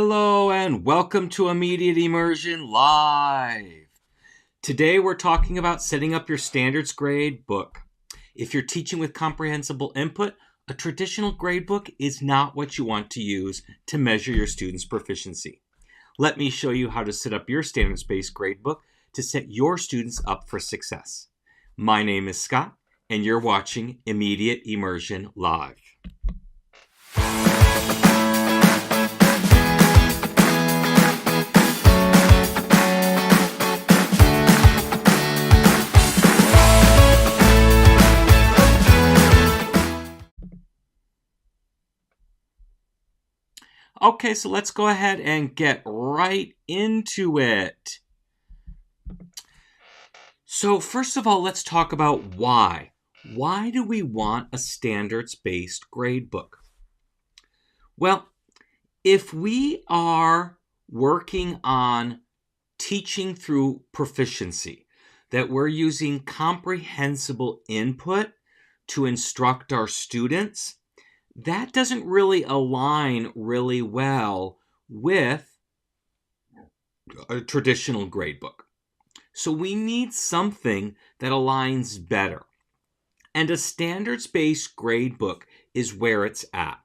Hello and welcome to Immediate Immersion Live. Today we're talking about setting up your standards grade book. If you're teaching with comprehensible input, a traditional grade book is not what you want to use to measure your students' proficiency. Let me show you how to set up your standards-based gradebook to set your students up for success. My name is Scott, and you're watching Immediate Immersion Live. Okay, so let's go ahead and get right into it. So first of all, let's talk about why. Why do we want a standards-based gradebook? Well, if we are working on teaching through proficiency, that we're using comprehensible input to instruct our students, that doesn't really align really well with a traditional gradebook. So we need something that aligns better. And a standards-based gradebook is where it's at.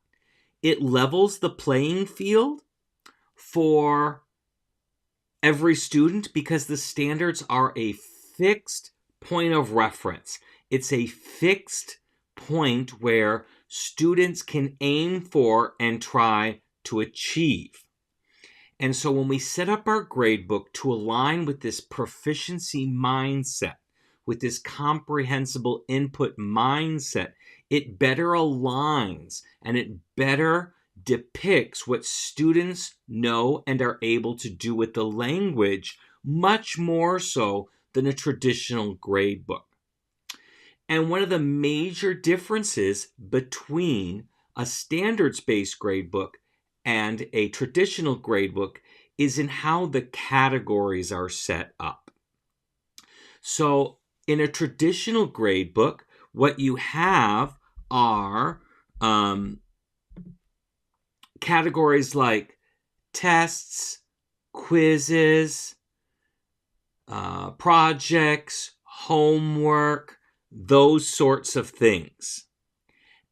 It levels the playing field for every student because the standards are a fixed point of reference. It's a fixed point where students can aim for and try to achieve. And so when we set up our gradebook to align with this proficiency mindset, with this comprehensible input mindset, it better aligns and it better depicts what students know and are able to do with the language, much more so than a traditional gradebook. And one of the major differences between a standards-based gradebook and a traditional gradebook is in how the categories are set up. So in a traditional gradebook, what you have are categories like tests, quizzes, projects, homework, those sorts of things.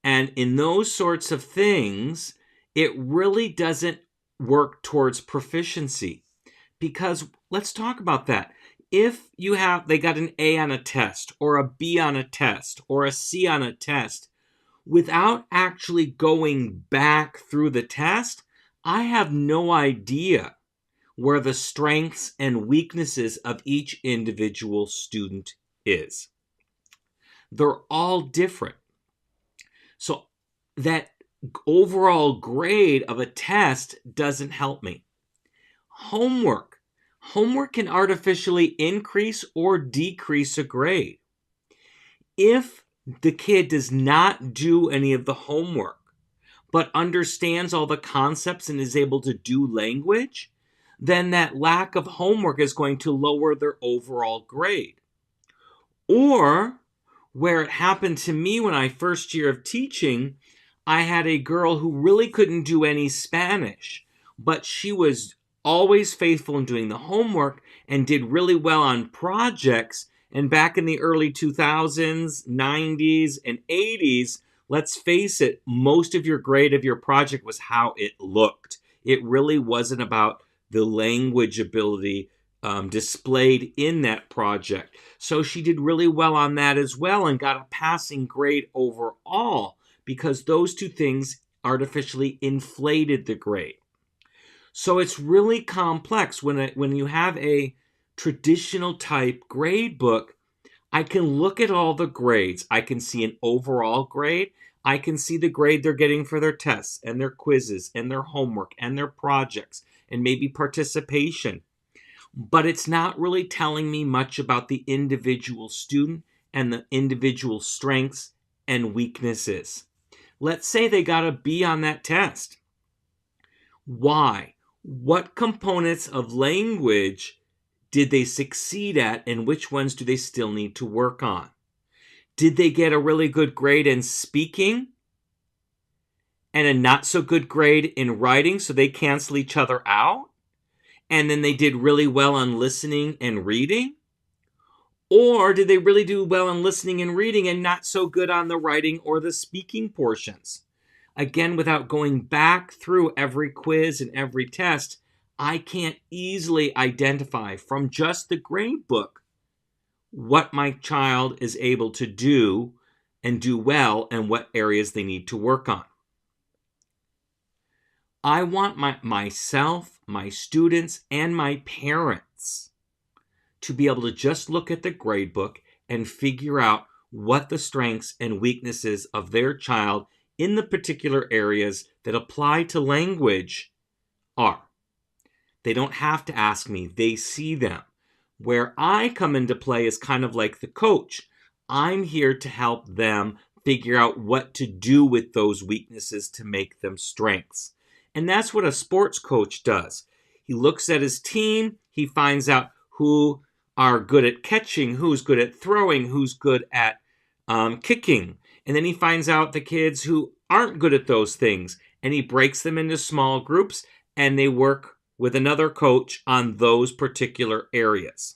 And in those sorts of things, it really doesn't work towards proficiency. Because let's talk about that. If they got an A on a test, or a B on a test, or a C on a test, without actually going back through the test, I have no idea where the strengths and weaknesses of each individual student is. They're all different. So that overall grade of a test doesn't help me. Homework can artificially increase or decrease a grade. If the kid does not do any of the homework, but understands all the concepts and is able to do language, then that lack of homework is going to lower their overall grade. Or, where it happened to me when I first year of teaching, I had a girl who really couldn't do any Spanish, but she was always faithful in doing the homework and did really well on projects. And back in the early 2000s, 90s, and 80s, let's face it, most of your grade of your project was how it looked. It really wasn't about the language ability displayed in that project. So she did really well on that as well and got a passing grade overall because those two things artificially inflated the grade. So it's really complex. When you have a traditional type grade book, I can look at all the grades. I can see an overall grade. I can see the grade they're getting for their tests and their quizzes and their homework and their projects and maybe participation. But it's not really telling me much about the individual student and the individual strengths and weaknesses. Let's say they got a B on that test. Why? What components of language did they succeed at, and which ones do they still need to work on? Did they get a really good grade in speaking? and a not so good grade in writing, so they cancel each other out, and then they did really well on listening and reading? Or did they really do well on listening and reading and not so good on the writing or the speaking portions? Again, without going back through every quiz and every test, I can't easily identify from just the grade book what my child is able to do and do well and what areas they need to work on. I want myself, my students, and my parents to be able to just look at the grade book and figure out what the strengths and weaknesses of their child in the particular areas that apply to language are. They don't have to ask me, they see them. Where I come into play is kind of like the coach. I'm here to help them figure out what to do with those weaknesses to make them strengths. And that's what a sports coach does. He looks at his team, he finds out who are good at catching, who's good at throwing, who's good at kicking. And then he finds out the kids who aren't good at those things, and he breaks them into small groups, and they work with another coach on those particular areas.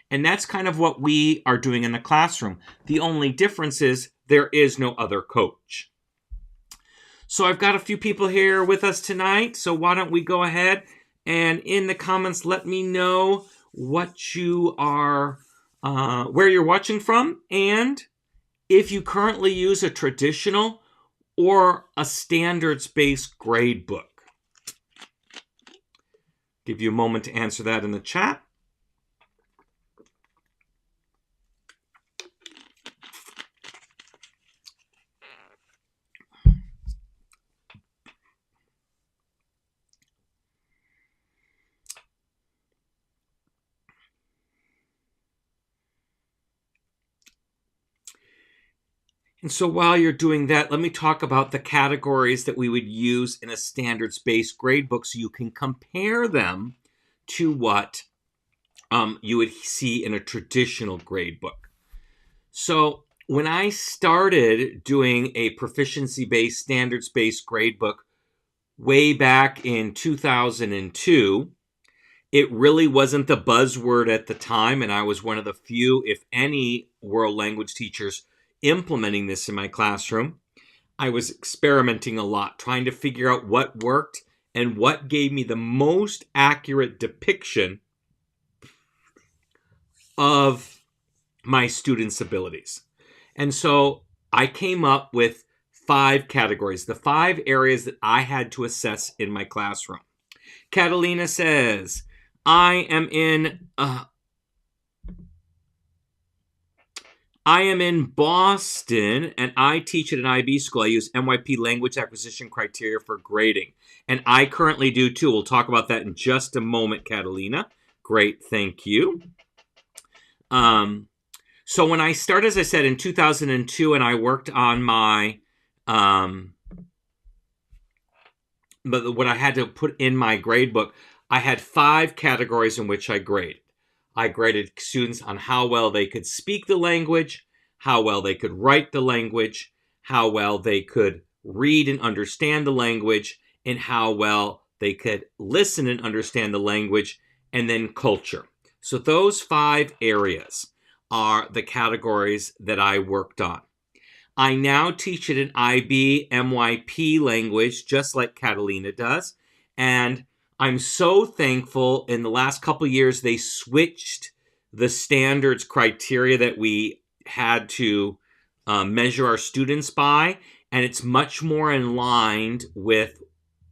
And that's kind of what we are doing in the classroom. The only difference is there is no other coach. So I've got a few people here with us tonight, so why don't we go ahead and in the comments let me know what you are, where you're watching from, and if you currently use a traditional or a standards-based grade book. Give you a moment to answer that in the chat. And so while you're doing that, let me talk about the categories that we would use in a standards-based gradebook so you can compare them to what you would see in a traditional gradebook. So when I started doing a proficiency-based, standards-based gradebook way back in 2002, it really wasn't the buzzword at the time, and I was one of the few, if any, world language teachers implementing this in my classroom. I was experimenting a lot, trying to figure out what worked and what gave me the most accurate depiction of my students' abilities. And so I came up with 5 categories, the 5 areas that I had to assess in my classroom. Catalina says, I am in Boston, and I teach at an IB school. I use MYP language acquisition criteria for grading. And I currently do too. We'll talk about that in just a moment, Catalina. Great, thank you. So when I started, as I said, in 2002, and I worked on my, but what I had to put in my grade book, I had 5 categories in which I graded. I graded students on how well they could speak the language, how well they could write the language, how well they could read and understand the language, and how well they could listen and understand the language, and then culture. So those 5 areas are the categories that I worked on. I now teach at an IB MYP language, just like Catalina does, and I'm so thankful in the last couple of years they switched the standards criteria that we had to measure our students by, and it's much more in line with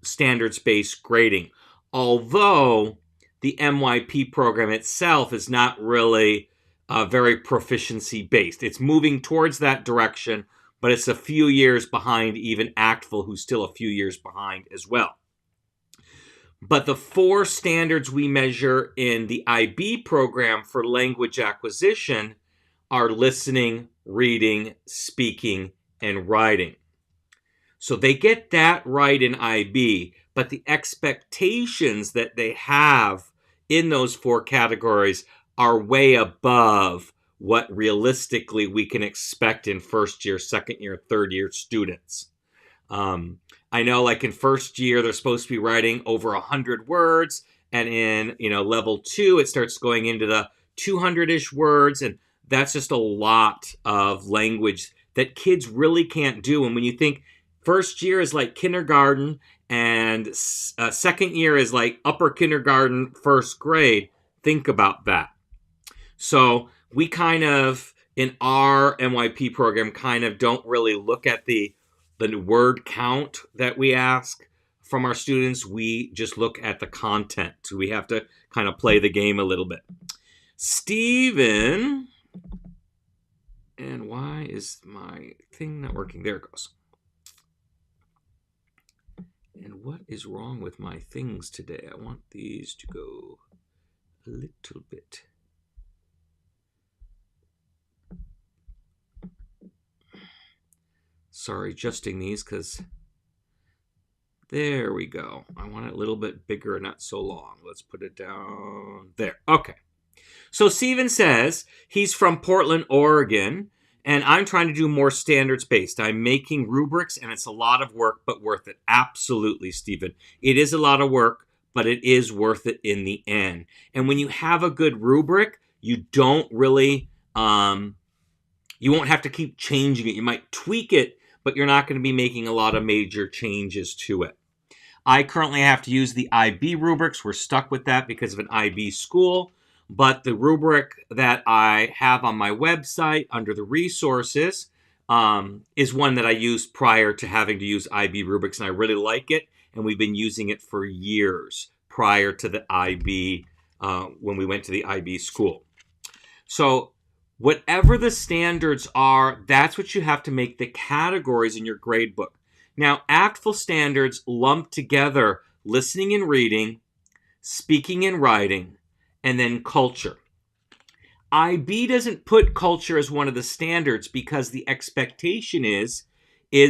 standards-based grading. Although the MYP program itself is not really very proficiency-based. It's moving towards that direction, but it's a few years behind even ACTFL, who's still a few years behind as well. But the 4 standards we measure in the IB program for language acquisition are listening, reading, speaking, and writing. So they get that right in IB, but the expectations that they have in those 4 categories are way above what realistically we can expect in first year, second year, third year students. I know, like in first year, they're supposed to be writing over 100 words, and in level 2, it starts going into the 200-ish words, and that's just a lot of language that kids really can't do. And when you think first year is like kindergarten, and second year is like upper kindergarten, first grade, think about that. So we kind of, in our NYP program, kind of don't really look at the word count that we ask from our students. We just look at the content. So we have to kind of play the game a little bit. Steven, and why is my thing not working? There it goes. And what is wrong with my things today? I want these to go a little bit. Sorry, adjusting these because there we go. I want it a little bit bigger, not so long. Let's put it down there. Okay. So Steven says he's from Portland, Oregon, and I'm trying to do more standards-based. I'm making rubrics, and it's a lot of work, but worth it. Absolutely, Steven. It is a lot of work, but it is worth it in the end. And when you have a good rubric, you don't really, you won't have to keep changing it. You might tweak it, but you're not going to be making a lot of major changes to it. I currently have to use the IB rubrics. We're stuck with that because of an IB school. But the rubric that I have on my website under the resources is one that I used prior to having to use IB rubrics, and I really like it. And we've been using it for years prior to the IB, when we went to the IB school. So whatever the standards are, that's what you have to make the categories in your grade book. Now, ACTFL standards lump together listening and reading, speaking and writing, and then culture. IB doesn't put culture as one of the standards because the expectation is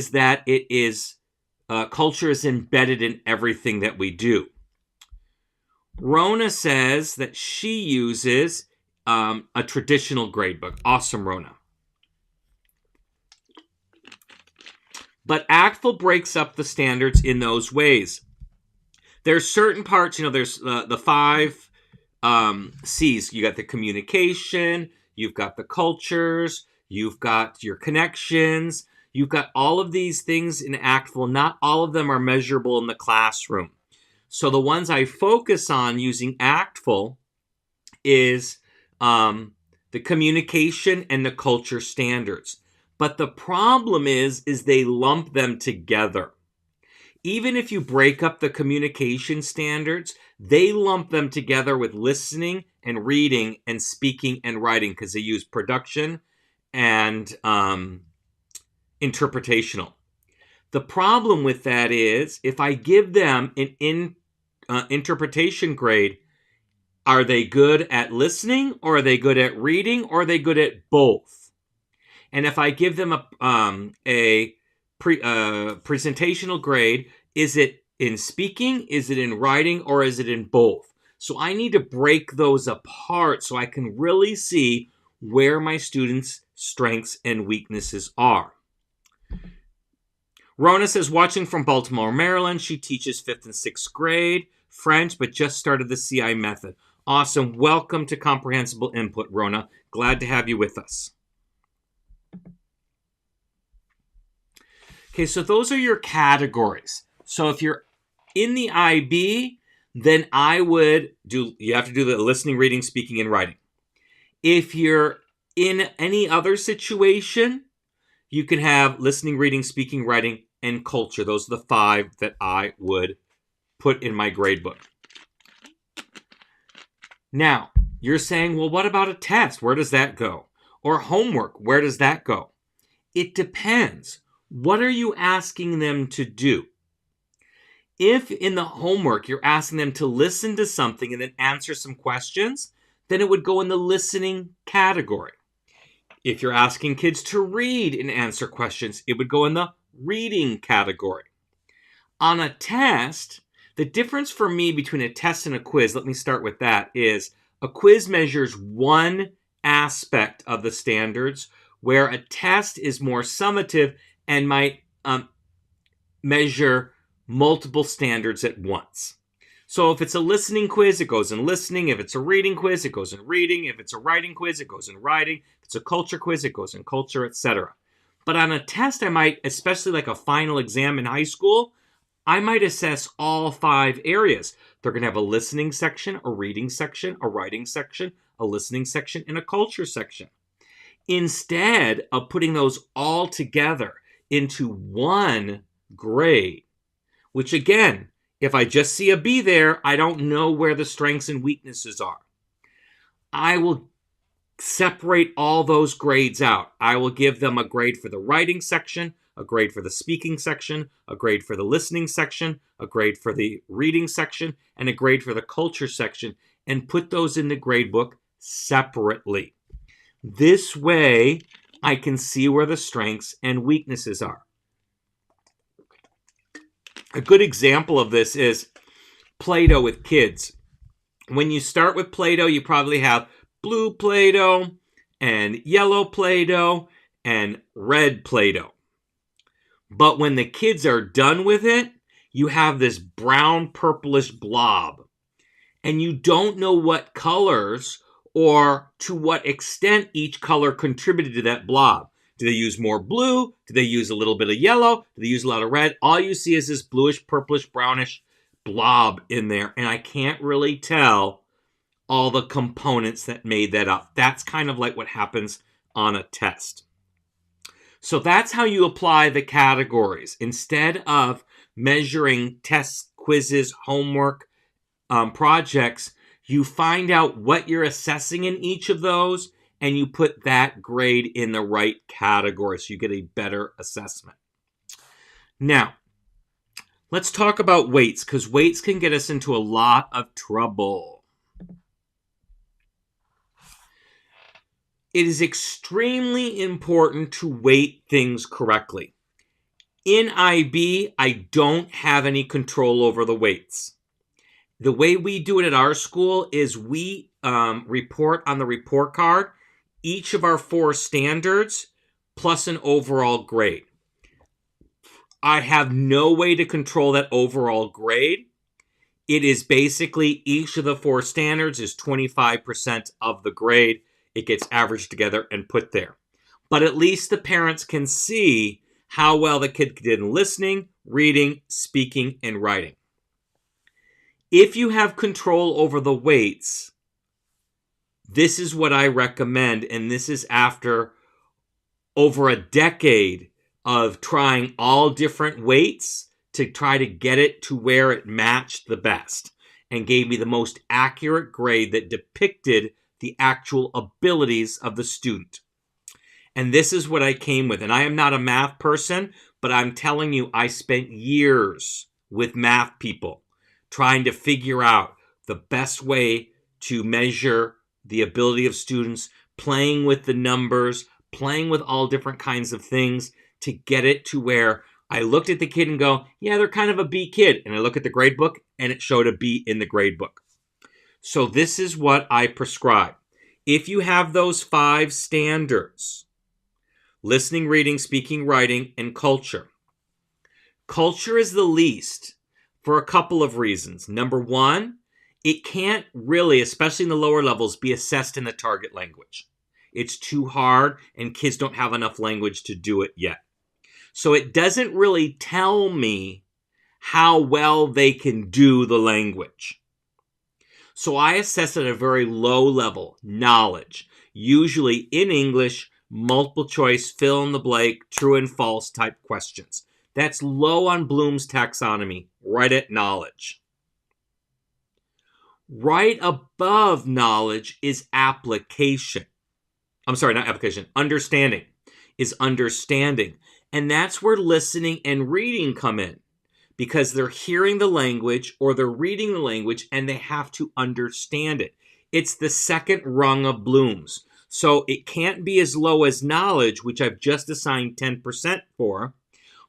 that it is culture is embedded in everything that we do. Rona says that she uses a traditional gradebook. Awesome, Rona. But ACTFL breaks up the standards in those ways. There's certain parts, there's the 5 C's. You got the communication, you've got the cultures, you've got your connections, you've got all of these things in ACTFL. Not all of them are measurable in the classroom. So the ones I focus on using ACTFL is the communication and the culture standards. But the problem is they lump them together. Even if you break up the communication standards, they lump them together with listening and reading and speaking and writing because they use production and interpretational. The problem with that is if I give them an interpretation grade, are they good at listening, or are they good at reading, or are they good at both? And if I give them a presentational grade, is it in speaking, is it in writing, or is it in both? So I need to break those apart so I can really see where my students' strengths and weaknesses are. Rona says, watching from Baltimore, Maryland. She teaches 5th and 6th grade French, but just started the CI method. Awesome. Welcome to Comprehensible Input, Rona. Glad to have you with us. Okay, so those are your categories. So if you're in the IB, then you have to do the listening, reading, speaking, and writing. If you're in any other situation, you can have listening, reading, speaking, writing, and culture. Those are the 5 that I would put in my grade book. Now, you're saying, well, what about a test? Where does that go? Or homework, where does that go? It depends. What are you asking them to do? If in the homework you're asking them to listen to something and then answer some questions, then it would go in the listening category. If you're asking kids to read and answer questions, it would go in the reading category. On a test, the difference for me between a test and a quiz, let me start with that, is a quiz measures one aspect of the standards, where a test is more summative and might measure multiple standards at once. So if it's a listening quiz, it goes in listening. If it's a reading quiz, it goes in reading. If it's a writing quiz, it goes in writing. If it's a culture quiz, it goes in culture, etc. But on a test, I might, especially like a final exam in high school, I might assess all 5 areas. They're going to have a listening section, a reading section, a writing section, a listening section, and a culture section. Instead of putting those all together into one grade, which again, if I just see a B there, I don't know where the strengths and weaknesses are. I will separate all those grades out. I will give them a grade for the writing section, a grade for the speaking section, a grade for the listening section, a grade for the reading section, and a grade for the culture section, and put those in the gradebook separately. This way, I can see where the strengths and weaknesses are. A good example of this is PlayDoh with kids. When you start with PlayDoh, you probably have blue PlayDoh and yellow PlayDoh and red PlayDoh. But when the kids are done with it, you have this brown purplish blob. And you don't know what colors or to what extent each color contributed to that blob. Do they use more blue? Do they use a little bit of yellow? Do they use a lot of red? All you see is this bluish, purplish, brownish blob in there. And I can't really tell all the components that made that up. That's kind of like what happens on a test. So that's how you apply the categories. Instead of measuring tests, quizzes, homework, projects, you find out what you're assessing in each of those, and you put that grade in the right category so you get a better assessment. Now, let's talk about weights, because weights can get us into a lot of trouble. It is extremely important to weight things correctly. In IB, I don't have any control over the weights. The way we do it at our school is we report on the report card each of our 4 standards plus an overall grade. I have no way to control that overall grade. It is basically each of the 4 standards is 25% of the grade. It gets averaged together and put there. But at least the parents can see how well the kid did in listening, reading, speaking, and writing. If you have control over the weights, this is what I recommend, and this is after over a decade of trying all different weights to try to get it to where it matched the best and gave me the most accurate grade that depicted the actual abilities of the student. And this is what I came with. And I am not a math person, but I'm telling you, I spent years with math people trying to figure out the best way to measure the ability of students, playing with the numbers, playing with all different kinds of things to get it to where I looked at the kid and go, yeah, they're kind of a B kid. And I look at the grade book and it showed a B in the grade book. So this is what I prescribe. If you have those 5 standards, listening, reading, speaking, writing, and culture. Culture is the least for a couple of reasons. Number 1, it can't really, especially in the lower levels, be assessed in the target language. It's too hard and kids don't have enough language to do it yet. So it doesn't really tell me how well they can do the language. So I assess at a very low level, knowledge, usually in English, multiple choice, fill in the blank, true and false type questions. That's low on Bloom's taxonomy, right at knowledge. Right above knowledge is application. I'm sorry, not application. Understanding is understanding. And that's where listening and reading come in, because they're hearing the language or they're reading the language and they have to understand it. It's the second rung of Bloom's. So it can't be as low as knowledge, which I've just assigned 10% for,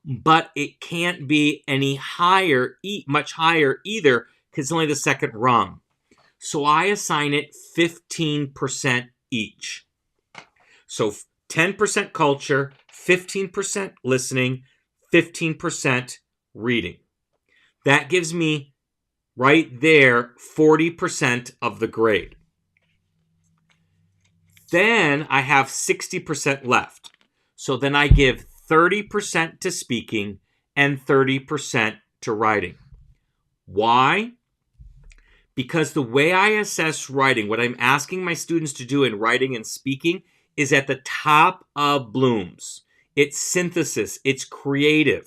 but it can't be any higher, much higher either, because it's only the second rung. So I assign it 15% each. So 10% culture, 15% listening, 15% reading. That gives me right there 40% of the grade. Then I have 60% left. So then I give 30% to speaking and 30% to writing. Why? Because the way I assess writing, what I'm asking my students to do in writing and speaking is at the top of Bloom's. It's synthesis, it's creative.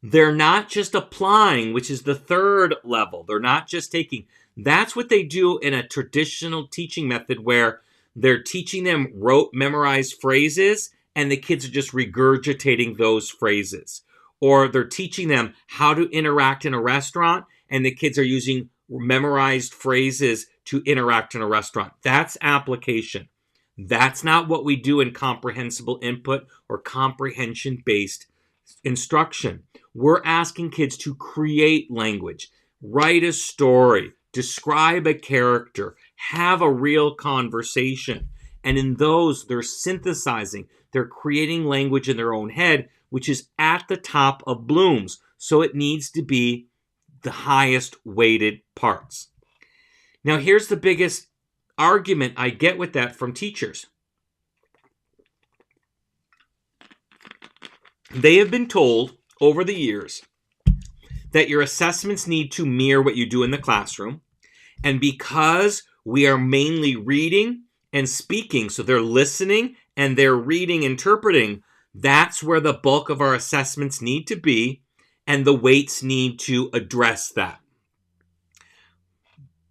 They're not just applying, which is the third level. They're not just taking. That's what they do in a traditional teaching method where they're teaching them rote memorized phrases and the kids are just regurgitating those phrases. Or they're teaching them how to interact in a restaurant and the kids are using memorized phrases to interact in a restaurant. That's application. That's not what we do in comprehensible input or comprehension-based instruction. We're asking kids to create language, write a story, describe a character, have a real conversation. And in those, they're synthesizing, they're creating language in their own head, which is at the top of Bloom's. So it needs to be the highest weighted parts. Now, here's the biggest argument I get with that from teachers. They have been told over the years that your assessments need to mirror what you do in the classroom. And because we are mainly reading and speaking, so they're listening and they're reading, interpreting, that's where the bulk of our assessments need to be, and the weights need to address that.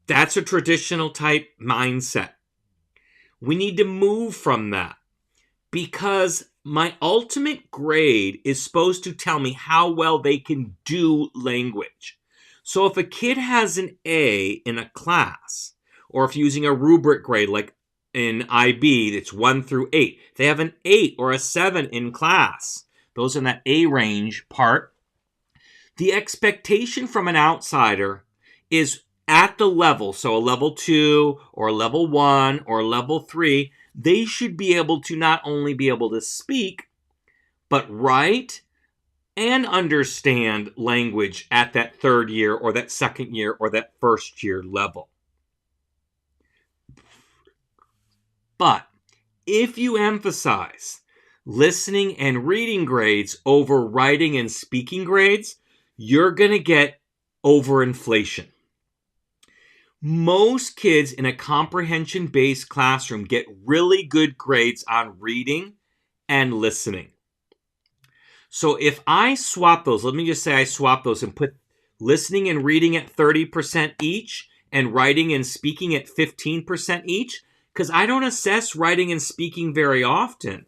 That's a traditional type mindset. We need to move from that because my ultimate grade is supposed to tell me how well they can do language. So if a kid has an A in a class, or if using a rubric grade like in IB, it's 1 through 8, they have an 8 or a 7 in class, those in that A range part, the expectation from an outsider is at the level, so a level 2 or a level 1 or a level 3, they should be able to not only be able to speak, but write and understand language at that third year or that second year or that first year level. But if you emphasize listening and reading grades over writing and speaking grades, you're going to get overinflation. Most kids in a comprehension-based classroom get really good grades on reading and listening. So if I swap those, let me just say I swap those and put listening and reading at 30% each and writing and speaking at 15% each, because I don't assess writing and speaking very often.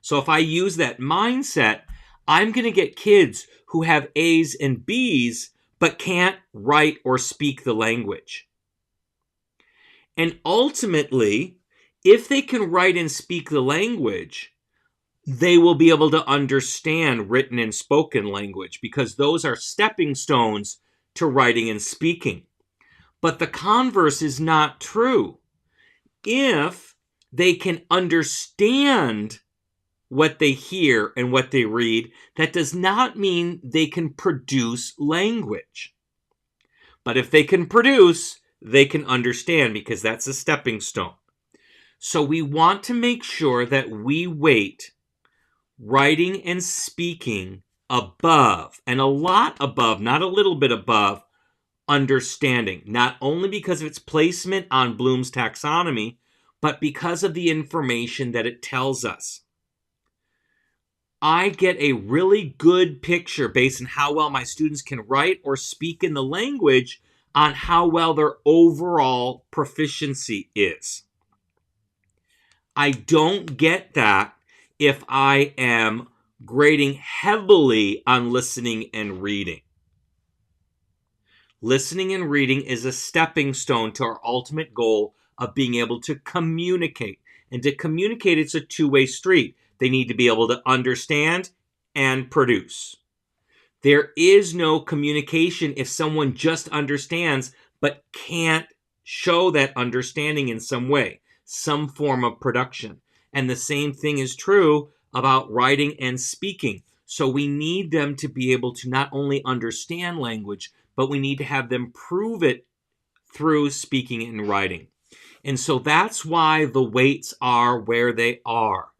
So if I use that mindset, I'm going to get kids who have A's and B's but can't write or speak the language. And ultimately, if they can write and speak the language, they will be able to understand written and spoken language because those are stepping stones to writing and speaking. But the converse is not true. If they can understand what they hear and what they read, that does not mean they can produce language. But if they can produce, they can understand because that's a stepping stone. So we want to make sure that we weight writing and speaking above, and a lot above, not a little bit above, understanding. Not only because of its placement on Bloom's taxonomy, but because of the information that it tells us. I get a really good picture based on how well my students can write or speak in the language on how well their overall proficiency is. I don't get that if I am grading heavily on listening and reading. Listening and reading is a stepping stone to our ultimate goal of being able to communicate. And to communicate, it's a two-way street. They need to be able to understand and produce. There is no communication if someone just understands but can't show that understanding in some way, some form of production. And the same thing is true about writing and speaking. So we need them to be able to not only understand language, but we need to have them prove it through speaking and writing. And so that's why the weights are where they are.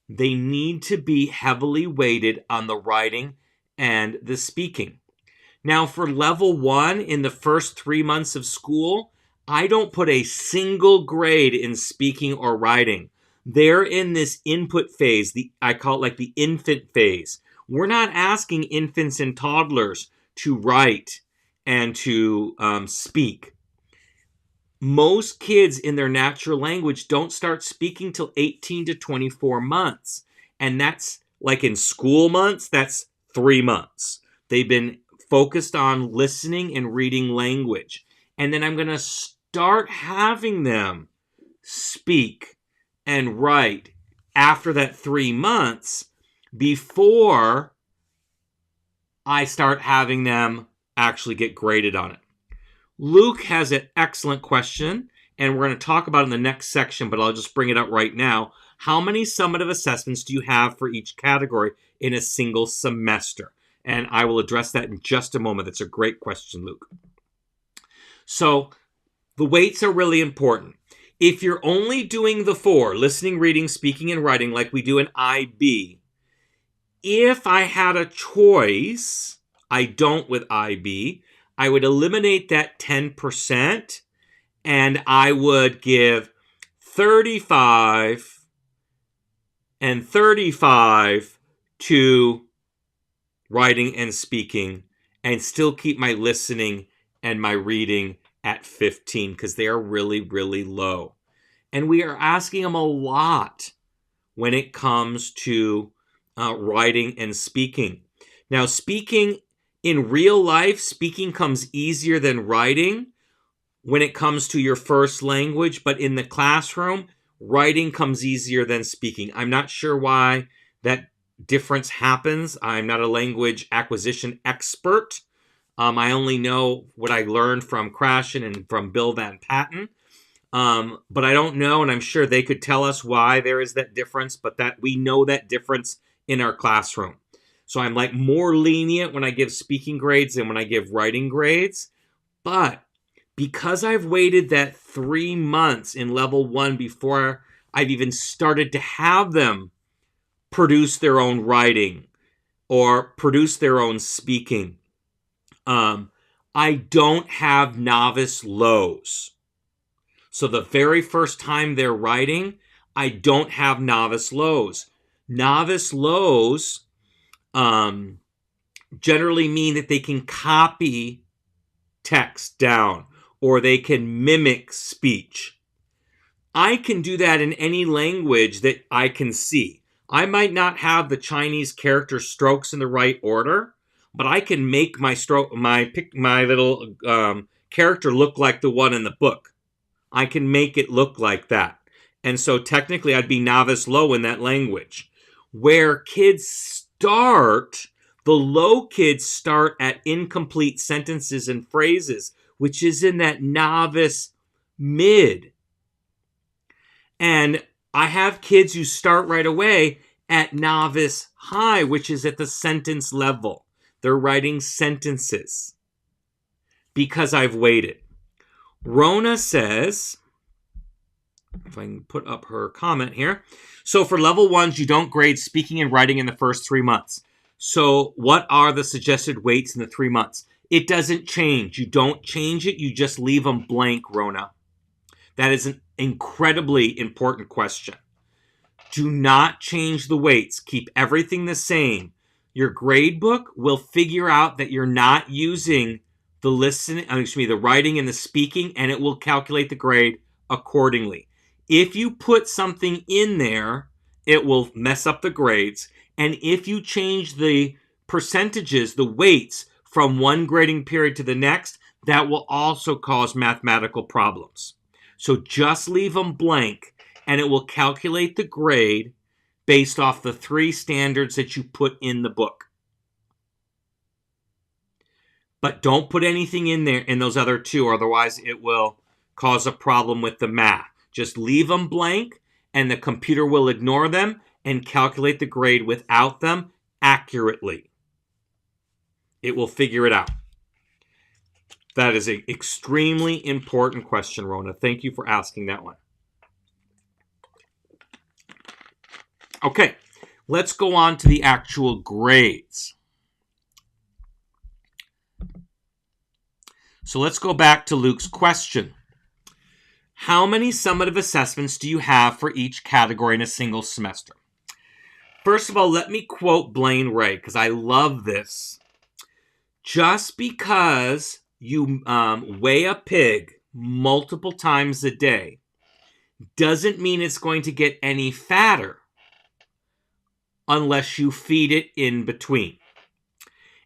They need to be heavily weighted on the writing and the speaking. Now, for level 1 in the first 3 months of school, I don't put a single grade in speaking or writing. They're in this input phase. I call it like the infant phase. We're not asking infants and toddlers to write and to speak. Most kids in their natural language don't start speaking till 18 to 24 months. And that's like in school months, that's 3 months. They've been focused on listening and reading language. And then I'm going to start having them speak and write after that 3 months before I start having them actually get graded on it. Luke has an excellent question, and we're going to talk about it in the next section, but I'll just bring it up right now. How many summative assessments do you have for each category in a single semester? And I will address that in just a moment. That's a great question, Luke. So the weights are really important. If you're only doing the 4, listening, reading, speaking, and writing, like we do in IB, if I had a choice, I don't with IB, I would eliminate that 10% and I would give 35 and 35 to writing and speaking and still keep my listening and my reading at 15 because they are really, really low. And we are asking them a lot when it comes to writing and speaking. Now, speaking in real life, speaking comes easier than writing when it comes to your first language, but in the classroom, writing comes easier than speaking. I'm not sure why that difference happens. I'm not a language acquisition expert. I only know what I learned from Krashen and from Bill Van Patten. But I don't know, and I'm sure they could tell us why there is that difference, but that we know that difference in our classroom. So I'm like more lenient when I give speaking grades than when I give writing grades. But because I've waited that 3 months in level 1 before I've even started to have them produce their own writing or produce their own speaking, I don't have novice lows. So the very first time they're writing, I don't have novice lows. Novice lows generally mean that they can copy text down or they can mimic speech. I can do that in any language that I can see. I might not have the Chinese character strokes in the right order, but I can make my little character look like the one in the book. I can make it look like that. And so technically I'd be novice low in that language. Where kids start, the low kids start at incomplete sentences and phrases, which is in that novice mid. And I have kids who start right away at novice high, which is at the sentence level. They're writing sentences because I've waited. Rona says, if I can put up her comment here. So for level 1s, you don't grade speaking and writing in the first 3 months. So what are the suggested weights in the 3 months? It doesn't change. You don't change it. You just leave them blank, Rona. That is an incredibly important question. Do not change the weights. Keep everything the same. Your grade book will figure out that you're not using the writing and the speaking, and it will calculate the grade accordingly. If you put something in there, it will mess up the grades. And if you change the percentages, the weights, from one grading period to the next, that will also cause mathematical problems. So just leave them blank, and it will calculate the grade based off the 3 standards that you put in the book. But don't put anything in there in those other 2, otherwise it will cause a problem with the math. Just leave them blank, and the computer will ignore them and calculate the grade without them accurately. It will figure it out. That is an extremely important question, Rona. Thank you for asking that one. Okay, let's go on to the actual grades. So let's go back to Luke's question. How many summative assessments do you have for each category in a single semester? First of all, let me quote Blaine Ray, because I love this. Just because you weigh a pig multiple times a day doesn't mean it's going to get any fatter unless you feed it in between.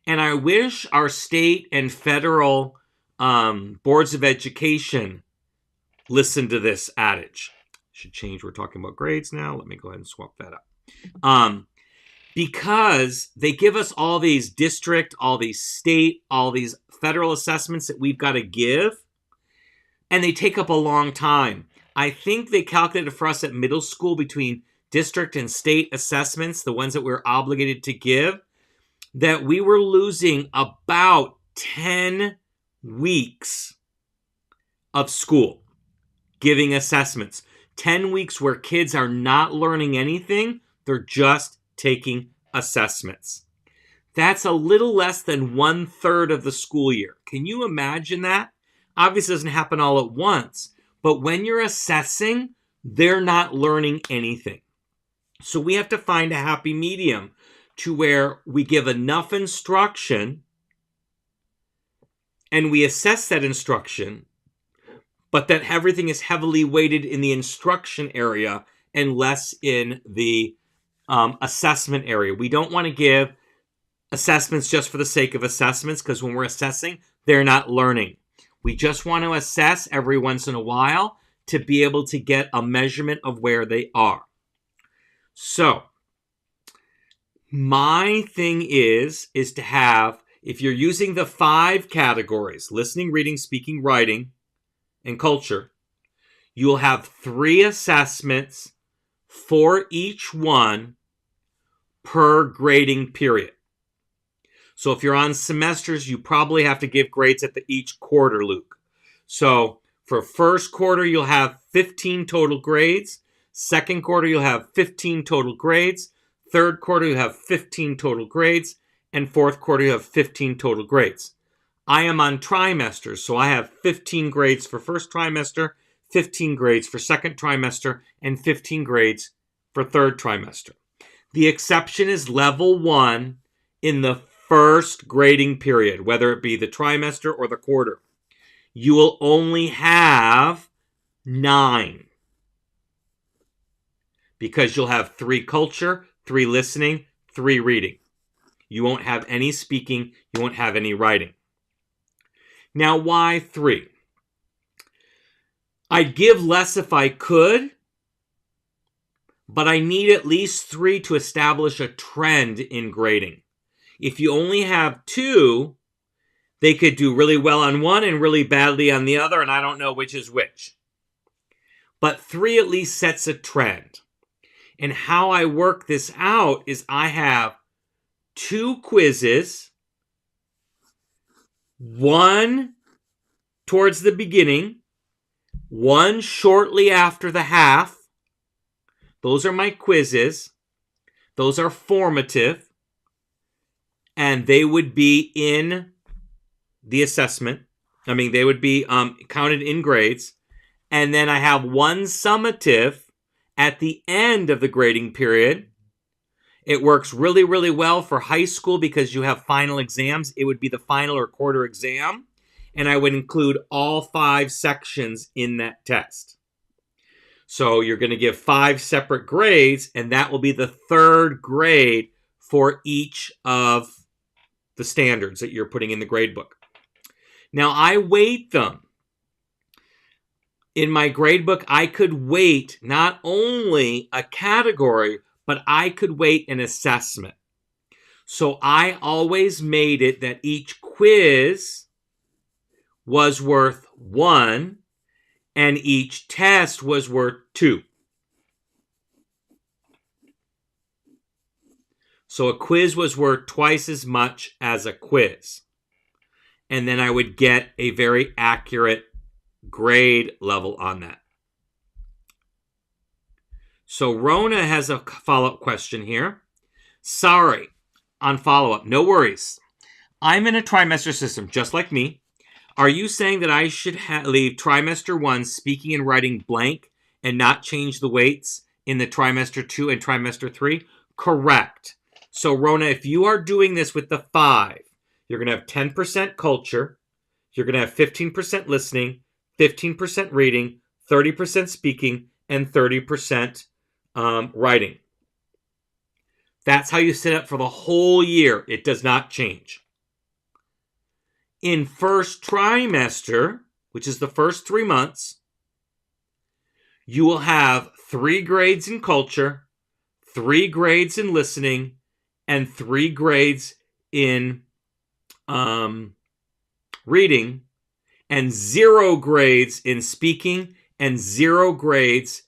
And I wish our state and federal boards of education listened to this adage. Should change. We're talking about grades now. Let me go ahead and swap that up. Because they give us all these district, all these state, all these federal assessments that we've got to give, and they take up a long time. I think they calculated for us at middle school between district and state assessments, the ones that we're obligated to give, that we were losing about 10 weeks of school giving assessments. 10 weeks where kids are not learning anything, they're just taking assessments. That's a little less than 1/3 of the school year. Can you imagine that? Obviously, it doesn't happen all at once, but when you're assessing, they're not learning anything. So we have to find a happy medium to where we give enough instruction and we assess that instruction, but that everything is heavily weighted in the instruction area and less in the assessment area. We don't want to give assessments just for the sake of assessments, because when we're assessing, they're not learning. We just want to assess every once in a while to be able to get a measurement of where they are. So, my thing is to have, if you're using the 5 categories, listening, reading, speaking, writing, and culture, you will have 3 assessments for each one per grading period. So if you're on semesters, you probably have to give grades at each quarter, Luke. So for first quarter, you'll have 15 total grades. Second quarter, you'll have 15 total grades. Third quarter, you have 15 total grades. And fourth quarter, you have 15 total grades. I am on trimesters, so I have 15 grades for first trimester, 15 grades for second trimester, and 15 grades for third trimester. The exception is level 1 in the first grading period, whether it be the trimester or the quarter. You will only have 9 because you'll have 3 culture, 3 listening, 3 reading. You won't have any speaking, you won't have any writing. Now, why 3? I'd give less if I could, but I need at least 3 to establish a trend in grading. If you only have 2, they could do really well on one and really badly on the other, and I don't know which is which. But 3 at least sets a trend. And how I work this out is I have 2 quizzes, 1 towards the beginning, 1 shortly after the half. Those are my quizzes. Those are formative. And they would be in the assessment. They would be counted in grades. And then I have 1 summative at the end of the grading period. It works really, really well for high school because you have final exams. It would be the final or quarter exam. And I would include all 5 sections in that test. So you're going to give 5 separate grades, and that will be the 3rd grade for each of the standards that you're putting in the gradebook. Now, I weight them. In my gradebook, I could weight not only a category, but I could weight an assessment. So I always made it that each quiz was worth 1, and each test was worth 2. So a quiz was worth twice as much as a quiz. And then I would get a very accurate grade level on that. So Rona has a follow-up question here. Sorry, on follow-up, no worries. I'm in a trimester system, just like me. Are you saying that I should leave trimester 1 speaking and writing blank and not change the weights in the trimester 2 and trimester 3? Correct. So Rona, if you are doing this with the 5, you're going to have 10% culture, you're going to have 15% listening, 15% reading, 30% speaking, and 30% writing. That's how you set up for the whole year. It does not change. In first trimester, which is the first 3 months, you will have 3 grades in culture, 3 grades in listening, and 3 grades in reading, and 0 grades in speaking, and 0 grades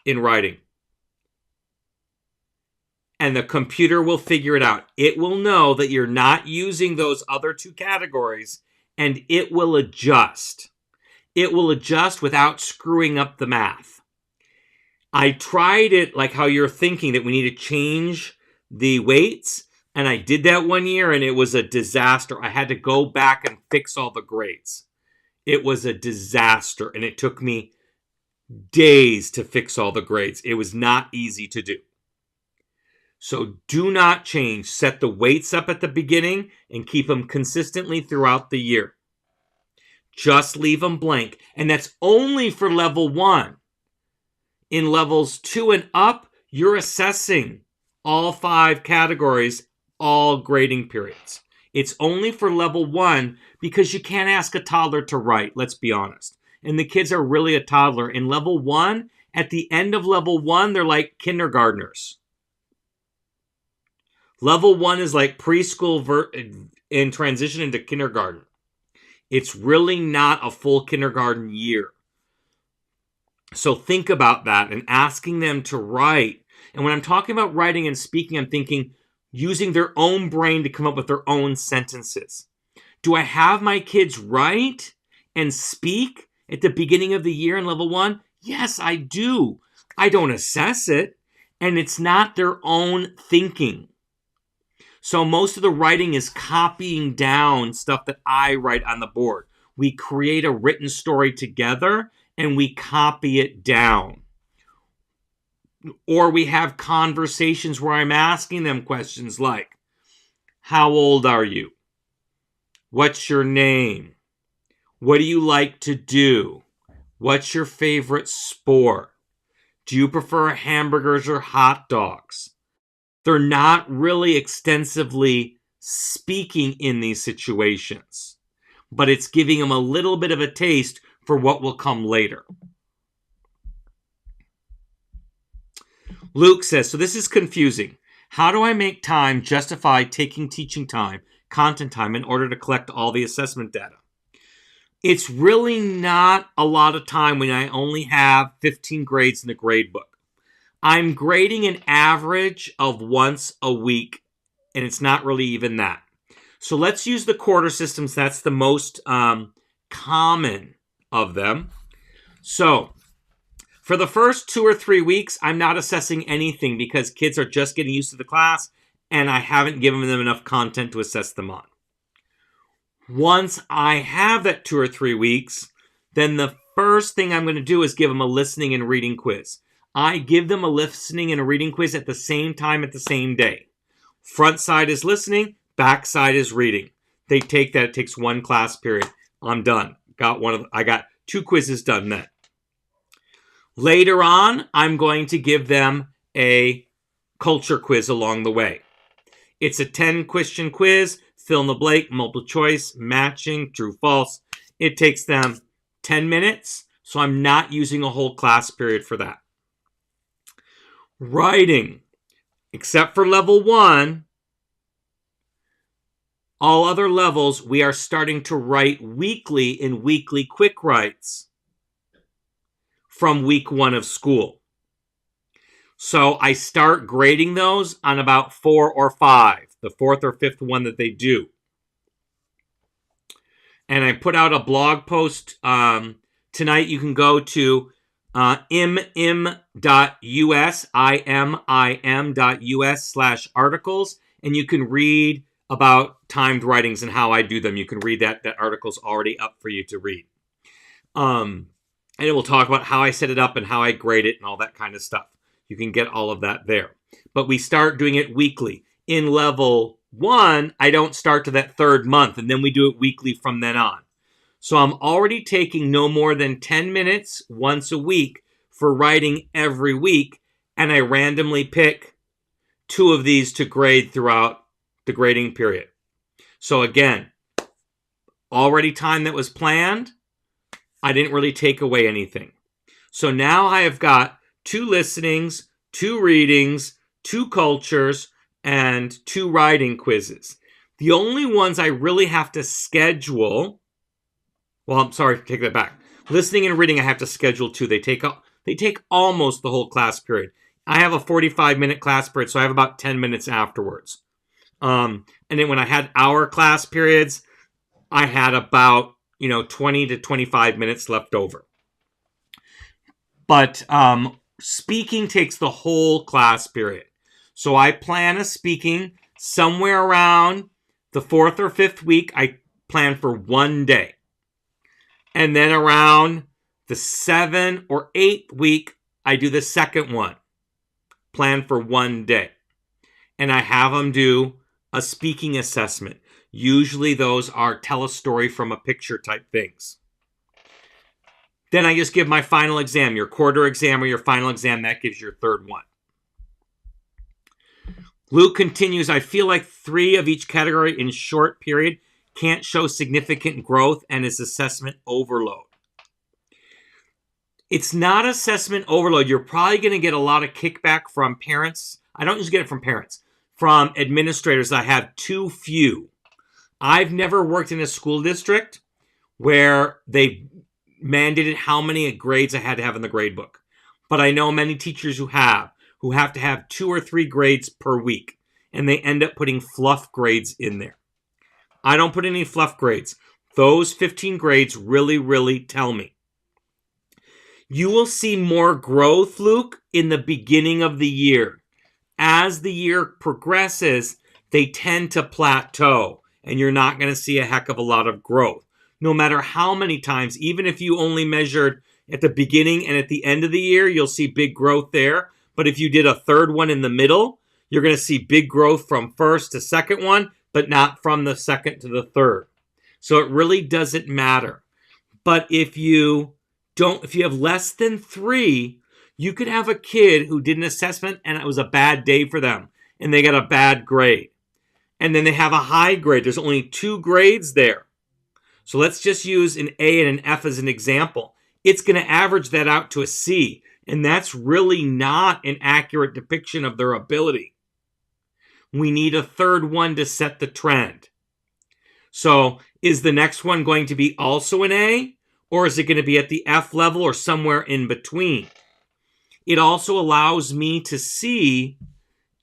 in writing. And the computer will figure it out. It will know that you're not using those other 2 categories, and it will adjust. It will adjust without screwing up the math. I tried it like how you're thinking, that we need to change the weights, and I did that one year, and it was a disaster. I had to go back and fix all the grades. It was a disaster, and it took me days to fix all the grades. It was not easy to do. So do not change. Set the weights up at the beginning and keep them consistently throughout the year. Just leave them blank. And that's only for level 1. In levels 2 and up, you're assessing all 5 categories, all grading periods. It's only for level 1 because you can't ask a toddler to write, let's be honest. And the kids are really a toddler. In level 1, at the end of level 1, they're like kindergartners. Level 1 is like preschool in transition into kindergarten. It's really not a full kindergarten year. So think about that and asking them to write. And when I'm talking about writing and speaking, I'm thinking using their own brain to come up with their own sentences. Do I have my kids write and speak at the beginning of the year in level 1? Yes, I do. I don't assess it, and it's not their own thinking. So most of the writing is copying down stuff that I write on the board. We create a written story together and we copy it down. Or we have conversations where I'm asking them questions like, how old are you? What's your name? What do you like to do? What's your favorite sport? Do you prefer hamburgers or hot dogs? They're not really extensively speaking in these situations, but it's giving them a little bit of a taste for what will come later. Luke says, so this is confusing. How do I make time justify taking teaching time, content time, in order to collect all the assessment data? It's really not a lot of time when I only have 15 grades in the gradebook. I'm grading an average of once a week, and it's not really even that. So let's use the quarter systems. That's the most common of them. So for the first 2 or 3 weeks, I'm not assessing anything because kids are just getting used to the class, and I haven't given them enough content to assess them on. Once I have that 2 or 3 weeks, then the first thing I'm going to do is give them a listening and reading quiz. I give them a listening and a reading quiz at the same time at the same day. Front side is listening, back side is reading. They take that. It takes 1 class period. I'm done. I got 2 quizzes done then. Later on, I'm going to give them a culture quiz along the way. It's a 10-question quiz, fill in the blank, multiple choice, matching, true, false. It takes them 10 minutes, so I'm not using a whole class period for that. Writing, except for level 1, all other levels, we are starting to write weekly in weekly quick writes from week 1 of school. So I start grading those on about 4 or 5, the 4th or 5th one that they do. And I put out a blog post tonight. You can go to imim.us, imim.us/articles, and you can read about timed writings and how I do them. You can read that. That article's already up for you to read. And it will talk about how I set it up and how I grade it and all that kind of stuff. You can get all of that there. But we start doing it weekly. In level 1, I don't start to that 3rd month, and then we do it weekly from then on. So I'm already taking no more than 10 minutes once a week for writing every week, and I randomly pick 2 of these to grade throughout the grading period. So again, already time that was planned. I didn't really take away anything. So now I have got 2 listenings, 2 readings, 2 cultures, and 2 writing quizzes. The only ones I really have to schedule, well, I'm sorry, take that back. Listening and reading I have to schedule 2. They take almost the whole class period. I have a 45-minute class period, so I have about 10 minutes afterwards. And then when I had hour class periods, I had about 20 to 25 minutes left over. But speaking takes the whole class period. So I plan a speaking somewhere around the 4th or 5th week. I plan for 1 day. And then around the 7th or 8th week, I do the second one. Plan for 1 day. And I have them do a speaking assessment. Usually those are tell a story from a picture type things. Then I just give my final exam, your quarter exam or your final exam. That gives your 3rd one. Luke continues, I feel like 3 of each category in short period can't show significant growth and is assessment overload. It's not assessment overload. You're probably going to get a lot of kickback from parents. I don't just get it from parents. From administrators, I have too few. I've never worked in a school district where they mandated how many grades I had to have in the grade book. But I know many teachers who have to have 2 or 3 grades per week. And they end up putting fluff grades in there. I don't put any fluff grades. Those 15 grades really, really tell me. You will see more growth, Luke, in the beginning of the year. As the year progresses, they tend to plateau. And you're not going to see a heck of a lot of growth. No matter how many times, even if you only measured at the beginning and at the end of the year, you'll see big growth there. But if you did a 3rd one in the middle, you're going to see big growth from 1st to 2nd one, but not from the 2nd to the 3rd. So it really doesn't matter. But if you have less than 3, you could have a kid who did an assessment and it was a bad day for them and they got a bad grade. And then they have a high grade. There's only 2 grades there. So let's just use an A and an F as an example. It's going to average that out to a C. And that's really not an accurate depiction of their ability. We need a 3rd one to set the trend. So is the next one going to be also an A? Or is it going to be at the F level or somewhere in between? It also allows me to see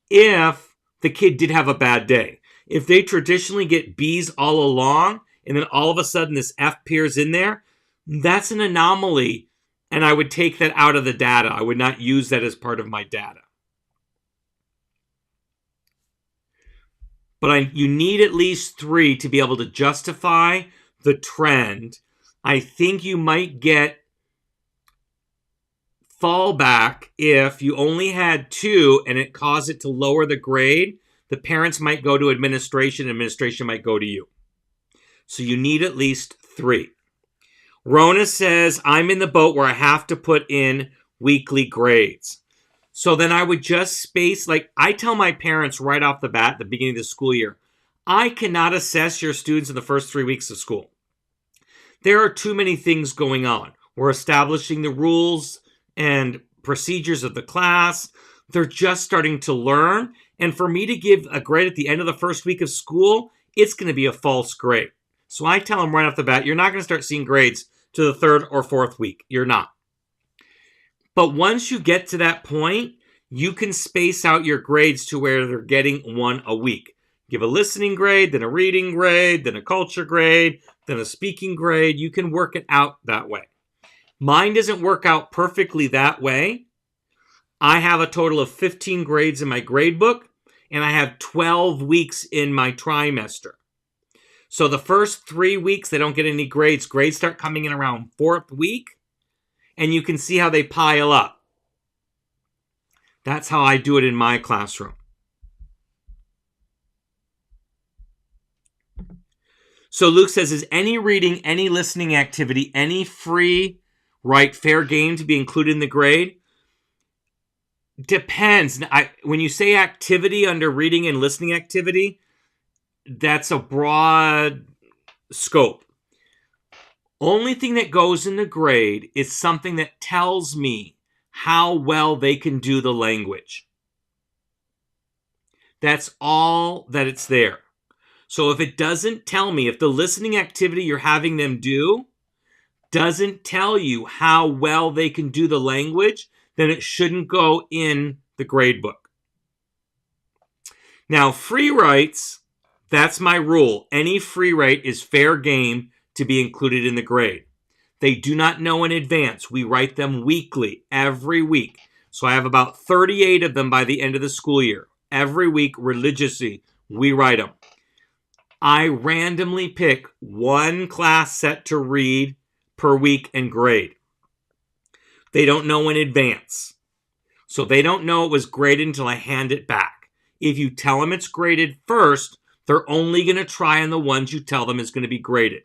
if the kid did have a bad day. If they traditionally get B's all along, and then all of a sudden this F appears in there, that's an anomaly, and I would take that out of the data. I would not use that as part of my data. But you need at least 3 to be able to justify the trend. I think you might get fallback if you only had 2 and it caused it to lower the grade. The parents might go to administration. Administration might go to you. So you need at least 3. Rona says, I'm in the boat where I have to put in weekly grades. So then I would just space, like I tell my parents right off the bat at the beginning of the school year, I cannot assess your students in the first 3 weeks of school. There are too many things going on. We're establishing the rules and procedures of the class. They're just starting to learn. And for me to give a grade at the end of the first week of school, it's going to be a false grade. So I tell them right off the bat, you're not going to start seeing grades to the 3rd or 4th week. You're not. But once you get to that point, you can space out your grades to where they're getting one a week. Give a listening grade, then a reading grade, then a culture grade, then a speaking grade. You can work it out that way. Mine doesn't work out perfectly that way. I have a total of 15 grades in my grade book, and I have 12 weeks in my trimester. So the first 3 weeks, they don't get any grades. Grades start coming in around 4th week, and you can see how they pile up. That's how I do it in my classroom. So Luke says, is any reading, any listening activity, any free, right, fair game to be included in the grade? Depends. When you say activity under reading and listening activity, that's a broad scope. Only thing that goes in the grade is something that tells me how well they can do the language. That's all that it's there. So if it doesn't tell me, if the listening activity you're having them do doesn't tell you how well they can do the language, then it shouldn't go in the grade book. Now, free writes, that's my rule. Any free write is fair game to be included in the grade. They do not know in advance. We write them weekly, every week. So I have about 38 of them by the end of the school year. Every week, religiously, we write them. I randomly pick one class set to read per week and grade. They don't know in advance. So they don't know it was graded until I hand it back. If you tell them it's graded first, they're only going to try on the ones you tell them is going to be graded.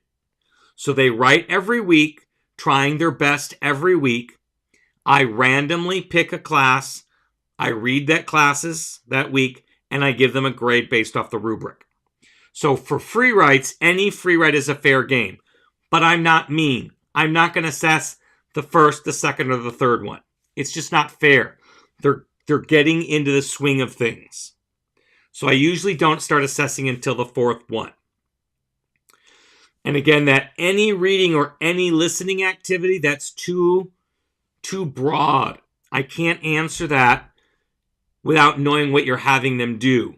So they write every week, trying their best every week. I randomly pick a class. I read that classes that week, and I give them a grade based off the rubric. So for free writes, any free write is a fair game. But I'm not mean. I'm not going to assess the first, the second, or the third one. It's just not fair. They're getting into the swing of things. So I usually don't start assessing until the 4th one. And again, that any reading or any listening activity, that's too broad. I can't answer that without knowing what you're having them do.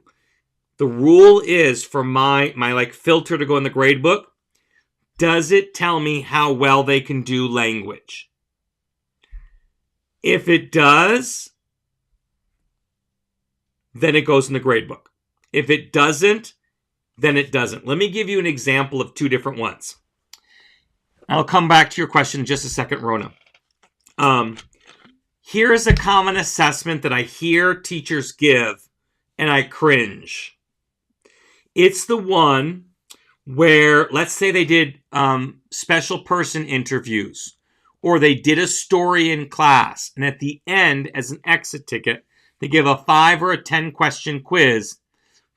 The rule is for my filter to go in the grade book, does it tell me how well they can do language? If it does, then it goes in the grade book. If it doesn't, then it doesn't. Let me give you an example of 2 different ones. I'll come back to your question in just a second, Rona. Here's a common assessment that I hear teachers give, and I cringe. It's the one where, let's say they did special person interviews, or they did a story in class, and at the end, as an exit ticket, they give a 5 or a 10 question quiz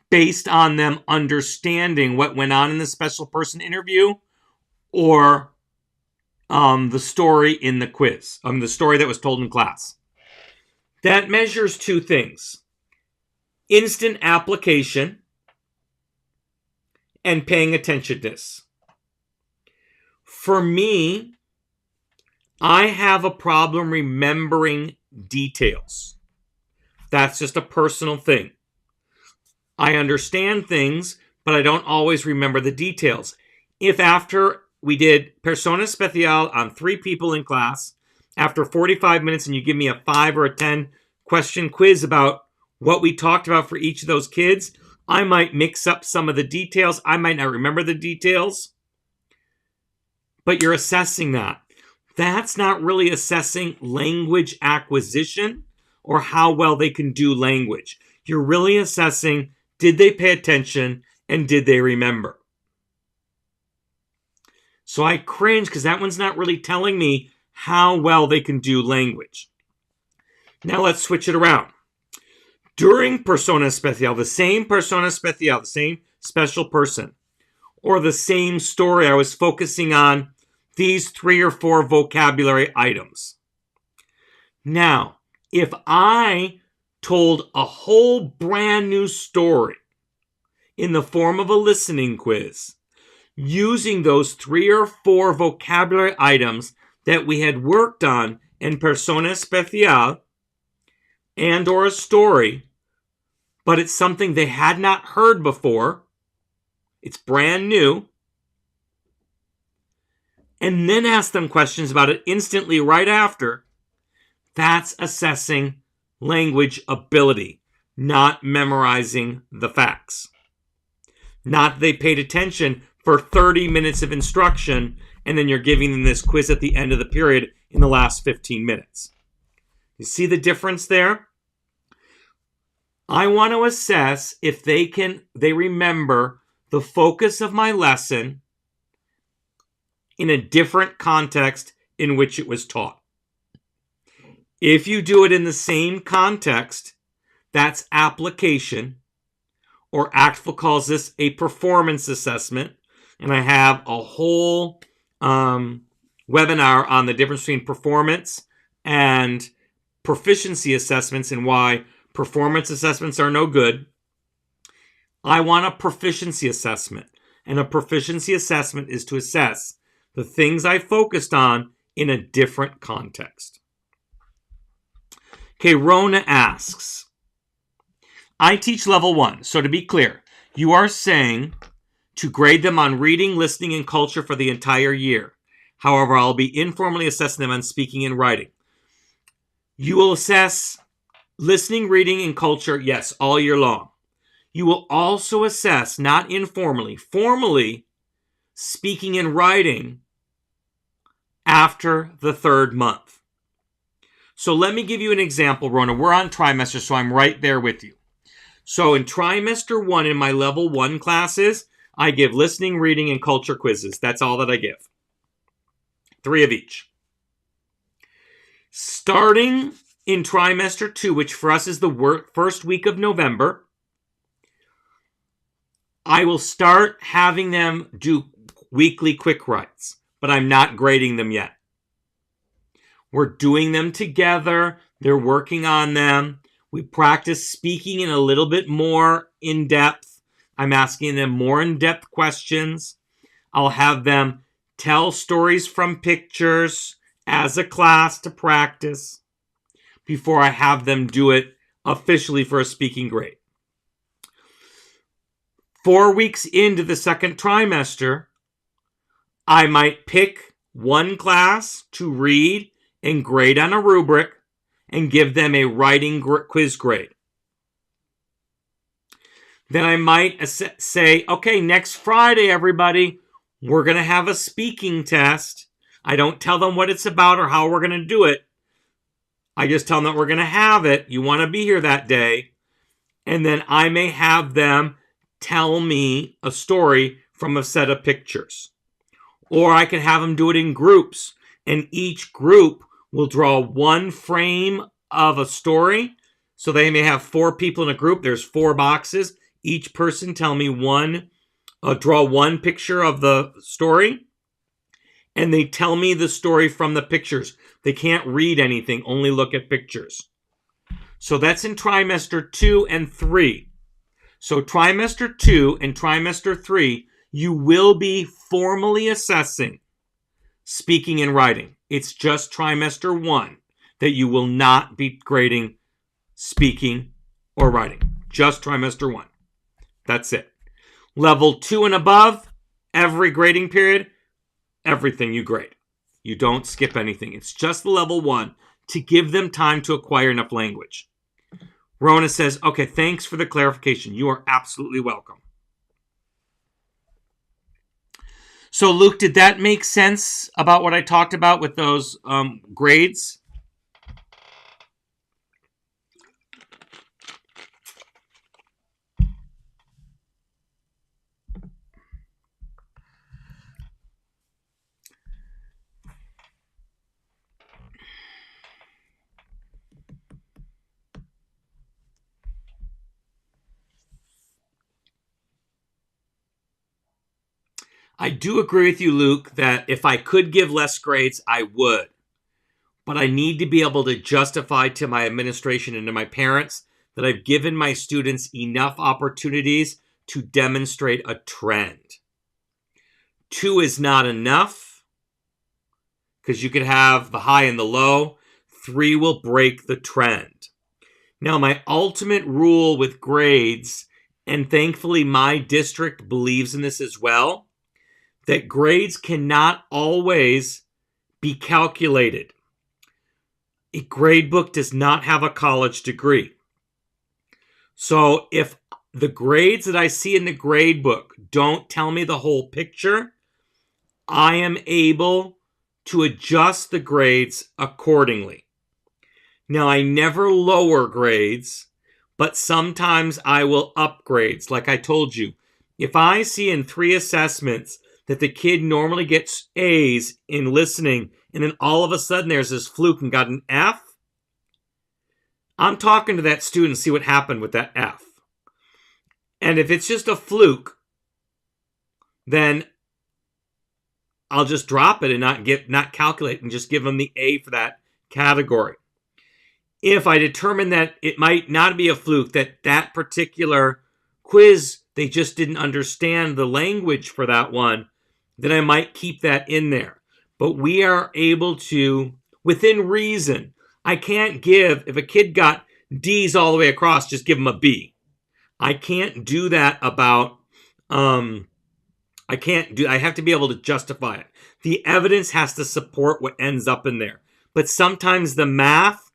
based on them understanding what went on in the special person interview or the story in the quiz, the story that was told in class. That measures 2 things: instant application and paying attentionness. For me, I have a problem remembering details. That's just a personal thing. I understand things, but I don't always remember the details. If after we did persona special on 3 people in class, after 45 minutes and you give me a 5 or a 10 question quiz about what we talked about for each of those kids, I might mix up some of the details. I might not remember the details, but you're assessing that. That's not really assessing language acquisition or how well they can do language. You're really assessing, did they pay attention and did they remember? So I cringe because that one's not really telling me how well they can do language. Now let's switch it around. During persona special, the same special person, or the same story, I was focusing on these 3 or 4 vocabulary items. Now, if I told a whole brand new story in the form of a listening quiz, using those 3 or 4 vocabulary items that we had worked on in persona special, and or a story, but it's something they had not heard before. It's brand new. And then ask them questions about it instantly right after. That's assessing language ability, not memorizing the facts. Not they paid attention for 30 minutes of instruction and then you're giving them this quiz at the end of the period in the last 15 minutes. You see the difference there? I want to assess if they remember the focus of my lesson in a different context in which it was taught. If you do it in the same context, that's application, or ACTFL calls this a performance assessment. And I have a whole webinar on the difference between performance and proficiency assessments and why performance assessments are no good. I want a proficiency assessment. And a proficiency assessment is to assess the things I focused on in a different context. Okay, Rona asks, I teach level 1. So to be clear, you are saying to grade them on reading, listening, and culture for the entire year. However, I'll be informally assessing them on speaking and writing. You will assess listening, reading, and culture, yes, all year long. You will also assess, not informally, formally, speaking and writing after the 3rd month. So let me give you an example, Rona. We're on trimester, so I'm right there with you. So in trimester 1 in my level 1 classes, I give listening, reading, and culture quizzes. That's all that I give. 3 of each. Starting in trimester 2, which for us is the first week of November, I will start having them do weekly quick writes, but I'm not grading them yet. We're doing them together. They're working on them. We practice speaking in a little bit more in depth. I'm asking them more in-depth questions. I'll have them tell stories from pictures as a class to practice before I have them do it officially for a speaking grade. 4 weeks into the second trimester, I might pick one class to read and grade on a rubric and give them a writing quiz grade. Then I might say, okay, next Friday, everybody, we're going to have a speaking test. I don't tell them what it's about or how we're going to do it. I just tell them that we're going to have it. You want to be here that day. And then I may have them tell me a story from a set of pictures. Or I can have them do it in groups. And each group will draw one frame of a story. So they may have 4 people in a group. There's 4 boxes. Each person tell me draw one picture of the story. And they tell me the story from the pictures. They can't read anything, only look at pictures. So that's in trimester 2 and 3. So trimester 2 and trimester 3, you will be formally assessing speaking and writing. It's just trimester 1 that you will not be grading speaking or writing. Just trimester 1. That's it. Level 2 and above, every grading period, everything you grade. You don't skip anything. It's just the level 1 to give them time to acquire enough language. Rona says, okay, thanks for the clarification. You are absolutely welcome. So, Luke, did that make sense about what I talked about with those grades? I do agree with you, Luke, that if I could give less grades, I would. But I need to be able to justify to my administration and to my parents that I've given my students enough opportunities to demonstrate a trend. 2 is not enough because you could have the high and the low. 3 will break the trend. Now, my ultimate rule with grades, and thankfully my district believes in this as well, that grades cannot always be calculated. A gradebook does not have a college degree. So if the grades that I see in the gradebook don't tell me the whole picture, I am able to adjust the grades accordingly. Now, I never lower grades, but sometimes I will up grades. Like I told you, if I see in 3 assessments that the kid normally gets A's in listening, and then all of a sudden there's this fluke and got an F, I'm talking to that student to see what happened with that F. And if it's just a fluke, then I'll just drop it and not calculate and just give them the A for that category. If I determine that it might not be a fluke, that particular quiz, they just didn't understand the language for that one, then I might keep that in there. But we are able to, within reason, I can't give, if a kid got D's all the way across, just give them a B. I can't do that about, I have to be able to justify it. The evidence has to support what ends up in there. But sometimes the math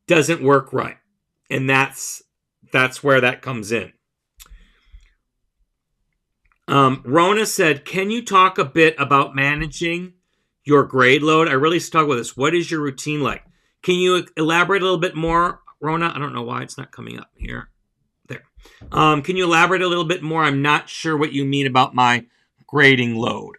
doesn't work right. And that's where that comes in. Rona said, can you talk a bit about managing your grade load? I really struggle with this. What is your routine like? Can you elaborate a little bit more, Rona? I don't know why it's not coming up here. There. Can you elaborate a little bit more? I'm not sure what you mean about my grading load.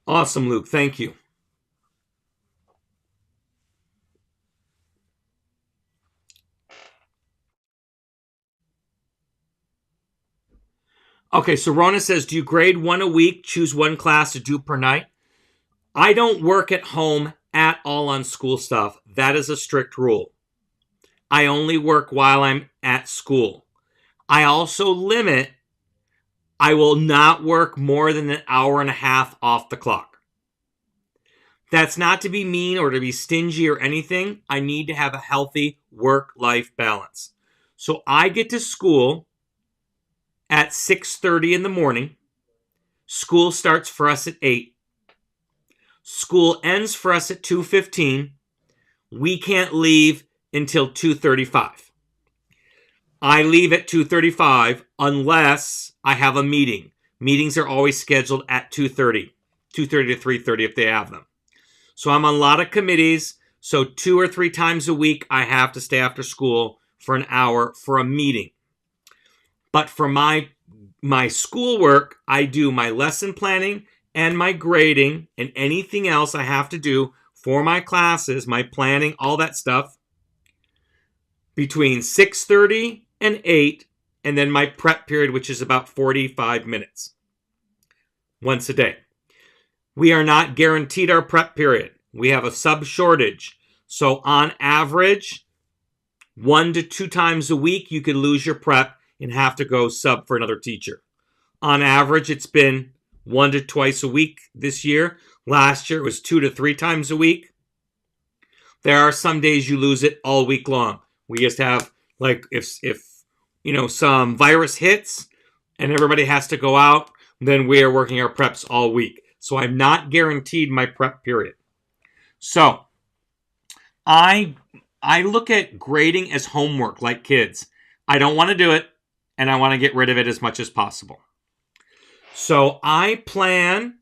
Awesome, Luke. Thank you. Okay, so Rona says, do you grade 1 a week, choose 1 class to do per night? I don't work at home at all on school stuff. That is a strict rule. I only work while I'm at school. I also limit, I will not work more than an hour and a half off the clock. That's not to be mean or to be stingy or anything. I need to have a healthy work-life balance. So I get to school at 6:30 in the morning. School starts for us at 8. School ends for us at 2:15. We can't leave until 2:35. I leave at 2:35 unless I have a meeting. Meetings are always scheduled at 2:30 to 3:30 if they have them. So I'm on a lot of committees. So 2 or 3 times a week, I have to stay after school for an hour for a meeting. But for my schoolwork, I do my lesson planning and my grading and anything else I have to do for my classes, my planning, all that stuff, between 6:30 and 8, and then my prep period, which is about 45 minutes once a day. We are not guaranteed our prep period. We have a sub shortage. So on average, 1 to 2 times a week, you could lose your prep and have to go sub for another teacher. On average, it's been 1 to twice a week this year. Last year, it was 2 to 3 times a week. There are some days you lose it all week long. We just have, like, if some virus hits and everybody has to go out, then we are working our preps all week. So I'm not guaranteed my prep period. So I look at grading as homework, like kids. I don't want to do it, and I want to get rid of it as much as possible. So I plan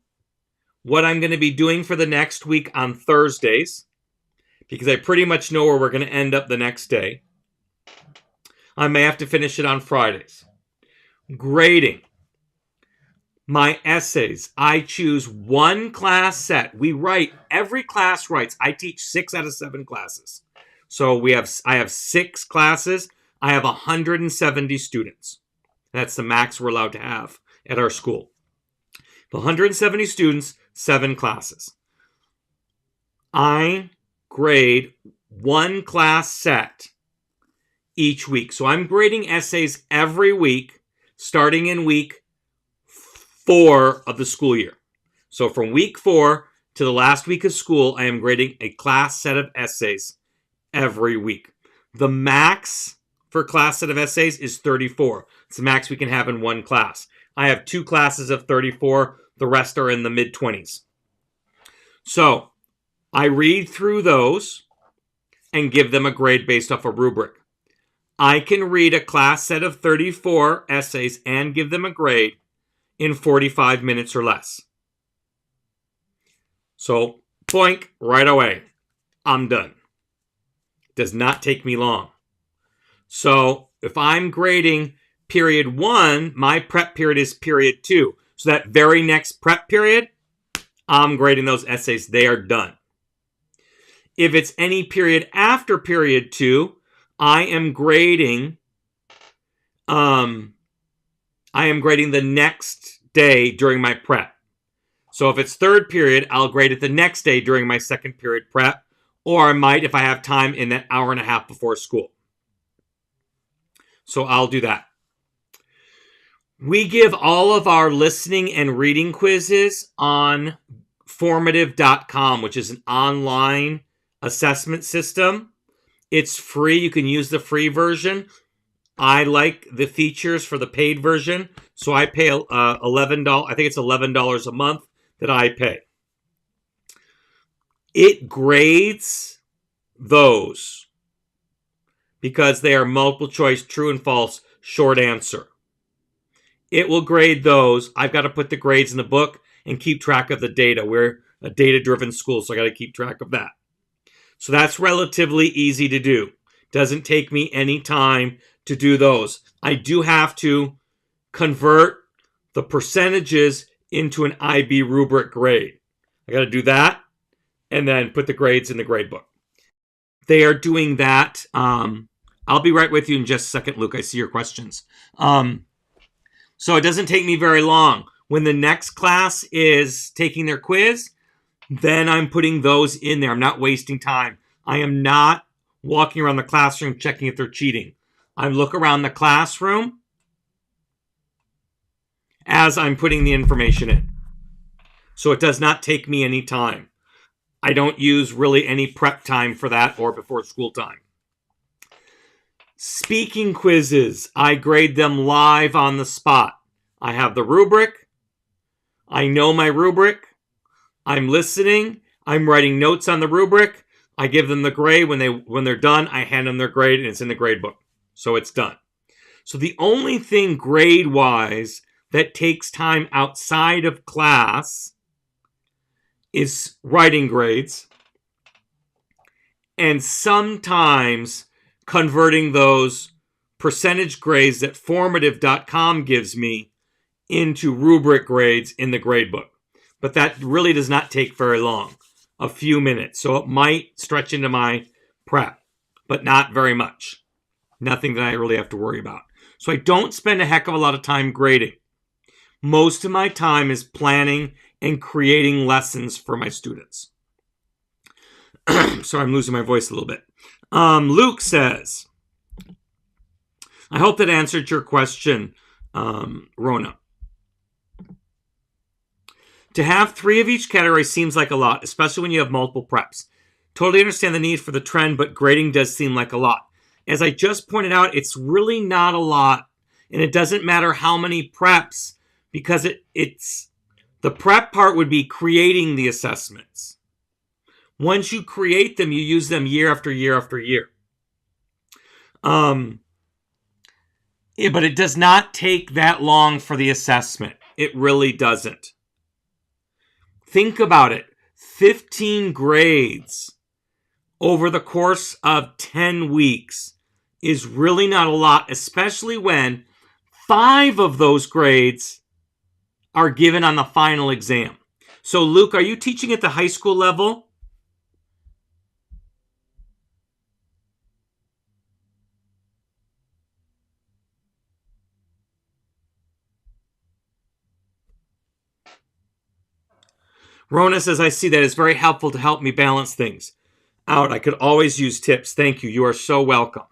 what I'm going to be doing for the next week on Thursdays, because I pretty much know where we're going to end up the next day. I may have to finish it on Fridays. Grading. My essays, I choose 1 class set. Every class writes. I teach 6 out of 7 classes. So I have 6 classes. I have 170 students. That's the max we're allowed to have at our school. 170 students, 7 classes. I grade one class set each week. So I'm grading essays every week, starting in week 4 of the school year. So from week 4 to the last week of school, I am grading a class set of essays every week. The max for class set of essays is 34. It's the max we can have in one class. I have 2 classes of 34. The rest are in the mid-20s. So I read through those and give them a grade based off a rubric. I can read a class set of 34 essays and give them a grade in 45 minutes or less. So, boink, right away, I'm done. Does not take me long. So, if I'm grading period 1, my prep period is period 2. So that very next prep period, I'm grading those essays. They are done. If it's any period after period 2, I am grading the next day during my prep. So if it's third period, I'll grade it the next day during my second period prep, or I might if I have time in that hour and a half before school. So I'll do that. We give all of our listening and reading quizzes on formative.com, which is an online assessment system. It's free. You can use the free version. I like the features for the paid version, so I pay $11. I think it's $11 a month that I pay. It grades those because they are multiple choice, true and false, short answer. It will grade those. I've got to put the grades in the book and keep track of the data. We're a data-driven school, so I got to keep track of that. So that's relatively easy to do. Doesn't take me any time to do those. I do have to convert the percentages into an IB rubric grade. I got to do that and then put the grades in the gradebook. They are doing that. I'll be right with you in just a second, Luke. I see your questions. So it doesn't take me very long. When the next class is taking their quiz, then I'm putting those in there. I'm not wasting time. I am not walking around the classroom checking if they're cheating. I look around the classroom as I'm putting the information in. So it does not take me any time. I don't use really any prep time for that or before school time. Speaking quizzes, I grade them live on the spot. I have the rubric. I know my rubric. I'm listening. I'm writing notes on the rubric. I give them the grade. When they're done, I hand them their grade, and it's in the grade book. So it's done. So the only thing grade-wise that takes time outside of class is writing grades, and sometimes converting those percentage grades that formative.com gives me into rubric grades in the gradebook. But that really does not take very long, a few minutes. So it might stretch into my prep, but not very much. Nothing that I really have to worry about. So I don't spend a heck of a lot of time grading. Most of my time is planning and creating lessons for my students. Sorry, I'm losing my voice a little bit. Luke says, I hope that answered your question, Rona. To have 3 of each category seems like a lot, especially when you have multiple preps. Totally understand the need for the trend, but grading does seem like a lot. As I just pointed out, it's really not a lot, and it doesn't matter how many preps, because it's the prep part would be creating the assessments. Once you create them, you use them year after year after year. But it does not take that long for the assessment. It really doesn't. Think about it. 15 grades over the course of 10 weeks is really not a lot, especially when 5 of those grades are given on the final exam. So, Luke, are you teaching at the high school level? Rona says, I see that. It's very helpful to help me balance things out. I could always use tips. Thank you. You are so welcome.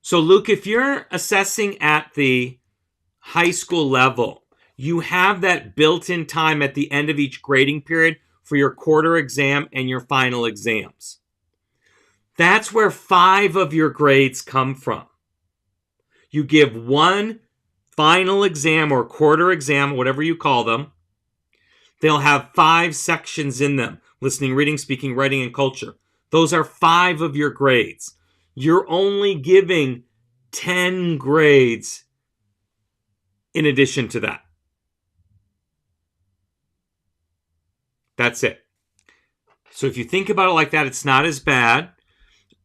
So, Luke, if you're assessing at the high school level, you have that built-in time at the end of each grading period for your quarter exam and your final exams. That's where 5 of your grades come from. You give one final exam or quarter exam, whatever you call them. They'll have 5 sections in them: listening, reading, speaking, writing, and culture. Those are 5 of your grades. You're only giving 10 grades in addition to that. That's it. So if you think about it like that, it's not as bad.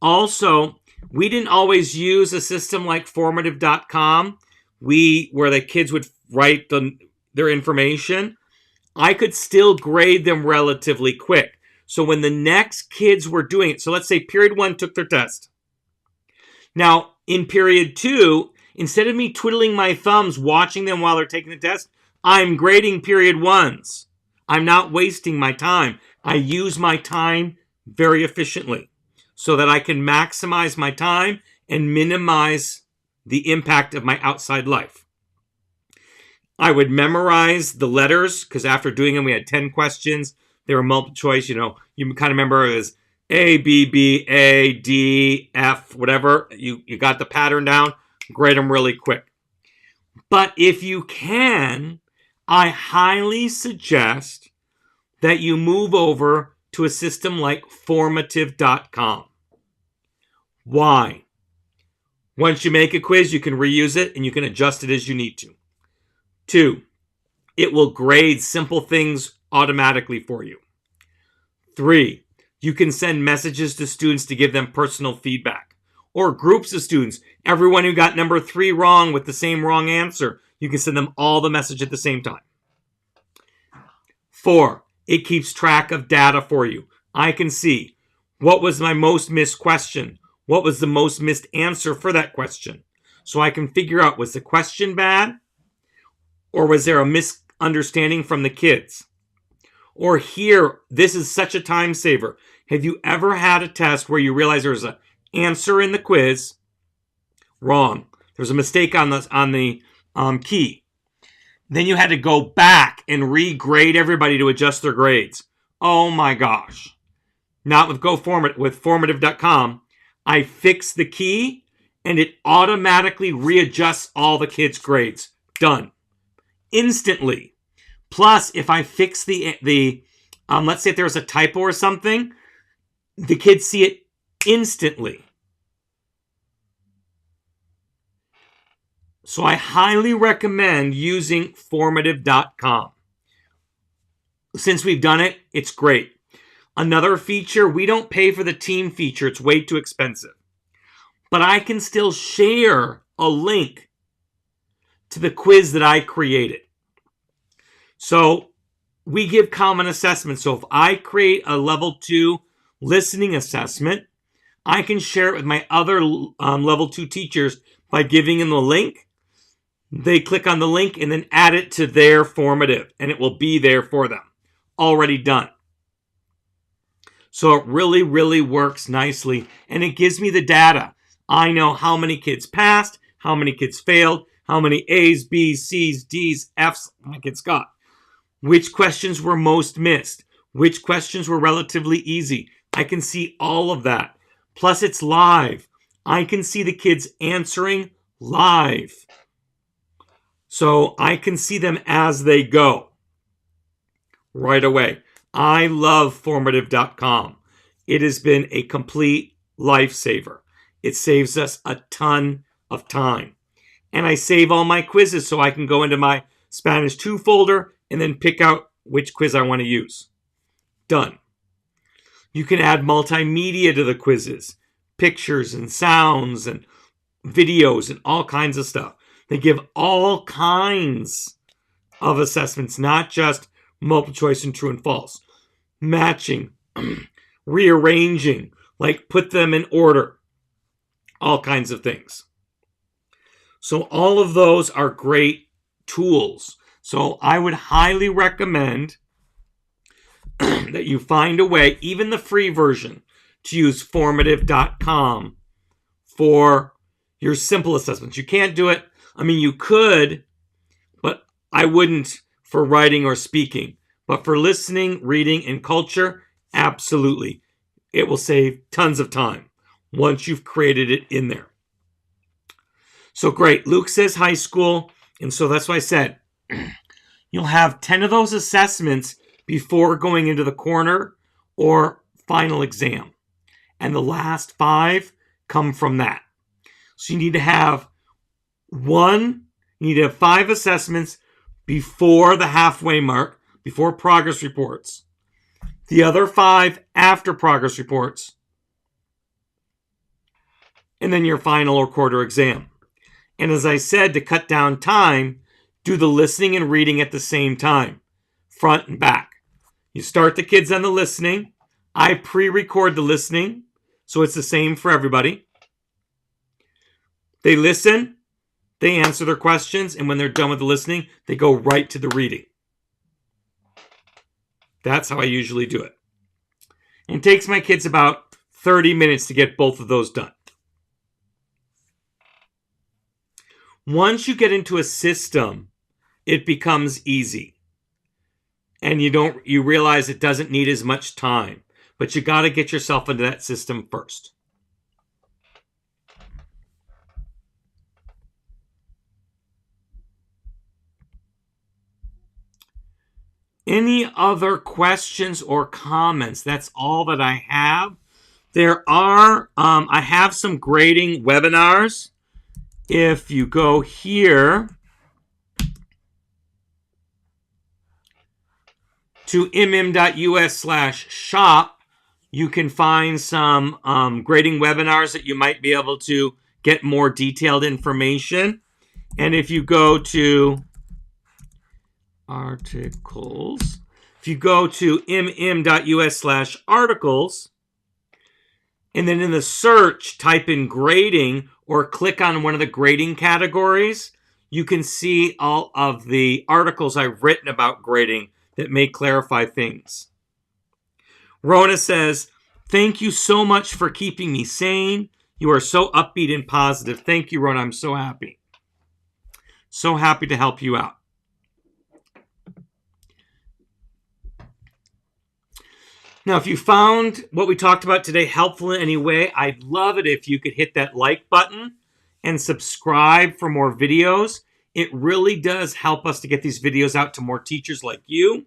Also, we didn't always use a system like formative.com, where the kids would write their information. I could still grade them relatively quick. So when the next kids were doing it, so let's say period 1 took their test. Now, in period 2, instead of me twiddling my thumbs watching them while they're taking the test, I'm grading period 1s. I'm not wasting my time. I use my time very efficiently so that I can maximize my time and minimize the impact of my outside life. I would memorize the letters, because after doing them, we had 10 questions. They were multiple choice. You kind of remember it as A, B, B, A, D, F, whatever. You got the pattern down. Grade them really quick. But if you can, I highly suggest that you move over to a system like formative.com. Why? Once you make a quiz, you can reuse it and you can adjust it as you need to. 2, it will grade simple things automatically for you. 3, you can send messages to students to give them personal feedback. Or groups of students. Everyone who got number 3 wrong with the same wrong answer, you can send them all the message at the same time. 4, it keeps track of data for you. I can see what was my most missed question, what was the most missed answer for that question. So I can figure out, was the question bad? Or was there a misunderstanding from the kids? Or here, this is such a time saver. Have you ever had a test where you realize there's an answer in the quiz wrong? There's a mistake on the key. Then you had to go back and regrade everybody to adjust their grades. Oh my gosh. Not with formative.com. I fix the key and it automatically readjusts all the kids' grades. Done. Instantly. Plus, if I fix let's say if there's a typo or something, the kids see it instantly. So I highly recommend using formative.com. Since we've done it, it's great. Another feature, we don't pay for the team feature. It's way too expensive. But I can still share a link to the quiz that I created. So we give common assessments. So if I create a level 2 listening assessment, I can share it with my other level 2 teachers by giving them the link. They click on the link and then add it to their formative, and it will be there for them. Already done. So it really, really works nicely, and it gives me the data. I know how many kids passed, how many kids failed, how many A's, B's, C's, D's, F's my kids got. Which questions were most missed? Which questions were relatively easy? I can see all of that. Plus, it's live. I can see the kids answering live. So I can see them as they go right away. I love formative.com. It has been a complete lifesaver. It saves us a ton of time. And I save all my quizzes so I can go into my Spanish 2 folder and then pick out which quiz I want to use. Done. You can add multimedia to the quizzes, pictures and sounds and videos and all kinds of stuff. They give all kinds of assessments, not just multiple choice and true and false. Matching, rearranging, like put them in order, all kinds of things. So all of those are great tools So I would highly recommend that you find a way, even the free version, to use formative.com for your simple assessments. You can't do it. I mean, you could, but I wouldn't for writing or speaking. But for listening, reading, and culture, absolutely. It will save tons of time once you've created it in there. So great. Luke says high school. And so that's why I said you'll have 10 of those assessments before going into the corner or final exam. And the last 5 come from that. So you need to have 5 assessments before the halfway mark, before progress reports. The other 5 after progress reports. And then your final or quarter exam. And as I said, to cut down time, do the listening and reading at the same time, front and back. You start the kids on the listening. I pre-record the listening, so it's the same for everybody. They listen, they answer their questions, and when they're done with the listening, they go right to the reading. That's how I usually do it. And it takes my kids about 30 minutes to get both of those done. Once you get into a system, it becomes easy. And you realize it doesn't need as much time. But you got to get yourself into that system first. Any other questions or comments? That's all that I have. I have some grading webinars. If you go here to mm.us/shop, you can find some grading webinars that you might be able to get more detailed information. And if you go to articles, if you go to mm.us/articles, and then in the search, type in grading or click on one of the grading categories, you can see all of the articles I've written about grading that may clarify things. Rona says, thank you so much for keeping me sane. You are so upbeat and positive. Thank you, Rona. I'm so happy. So happy to help you out. Now, if you found what we talked about today helpful in any way, I'd love it if you could hit that like button and subscribe for more videos. It really does help us to get these videos out to more teachers like you.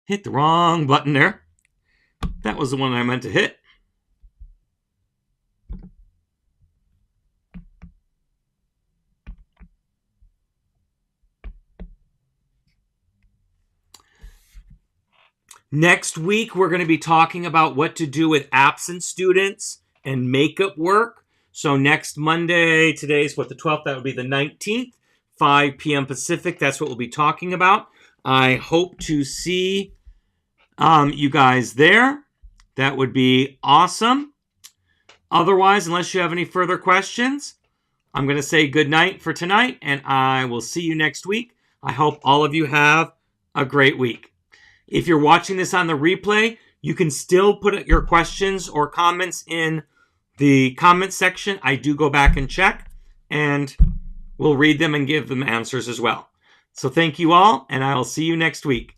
Hit the wrong button there. That was the one I meant to hit. Next week, we're going to be talking about what to do with absent students and makeup work. So next Monday, today's the 12th, that would be the 19th, 5 p.m. Pacific. That's what we'll be talking about. I hope to see you guys there. That would be awesome. Otherwise, unless you have any further questions, I'm going to say good night for tonight, and I will see you next week. I hope all of you have a great week. If you're watching this on the replay, you can still put your questions or comments in the comment section. I do go back and check, and we'll read them and give them answers as well. So thank you all, and I will see you next week.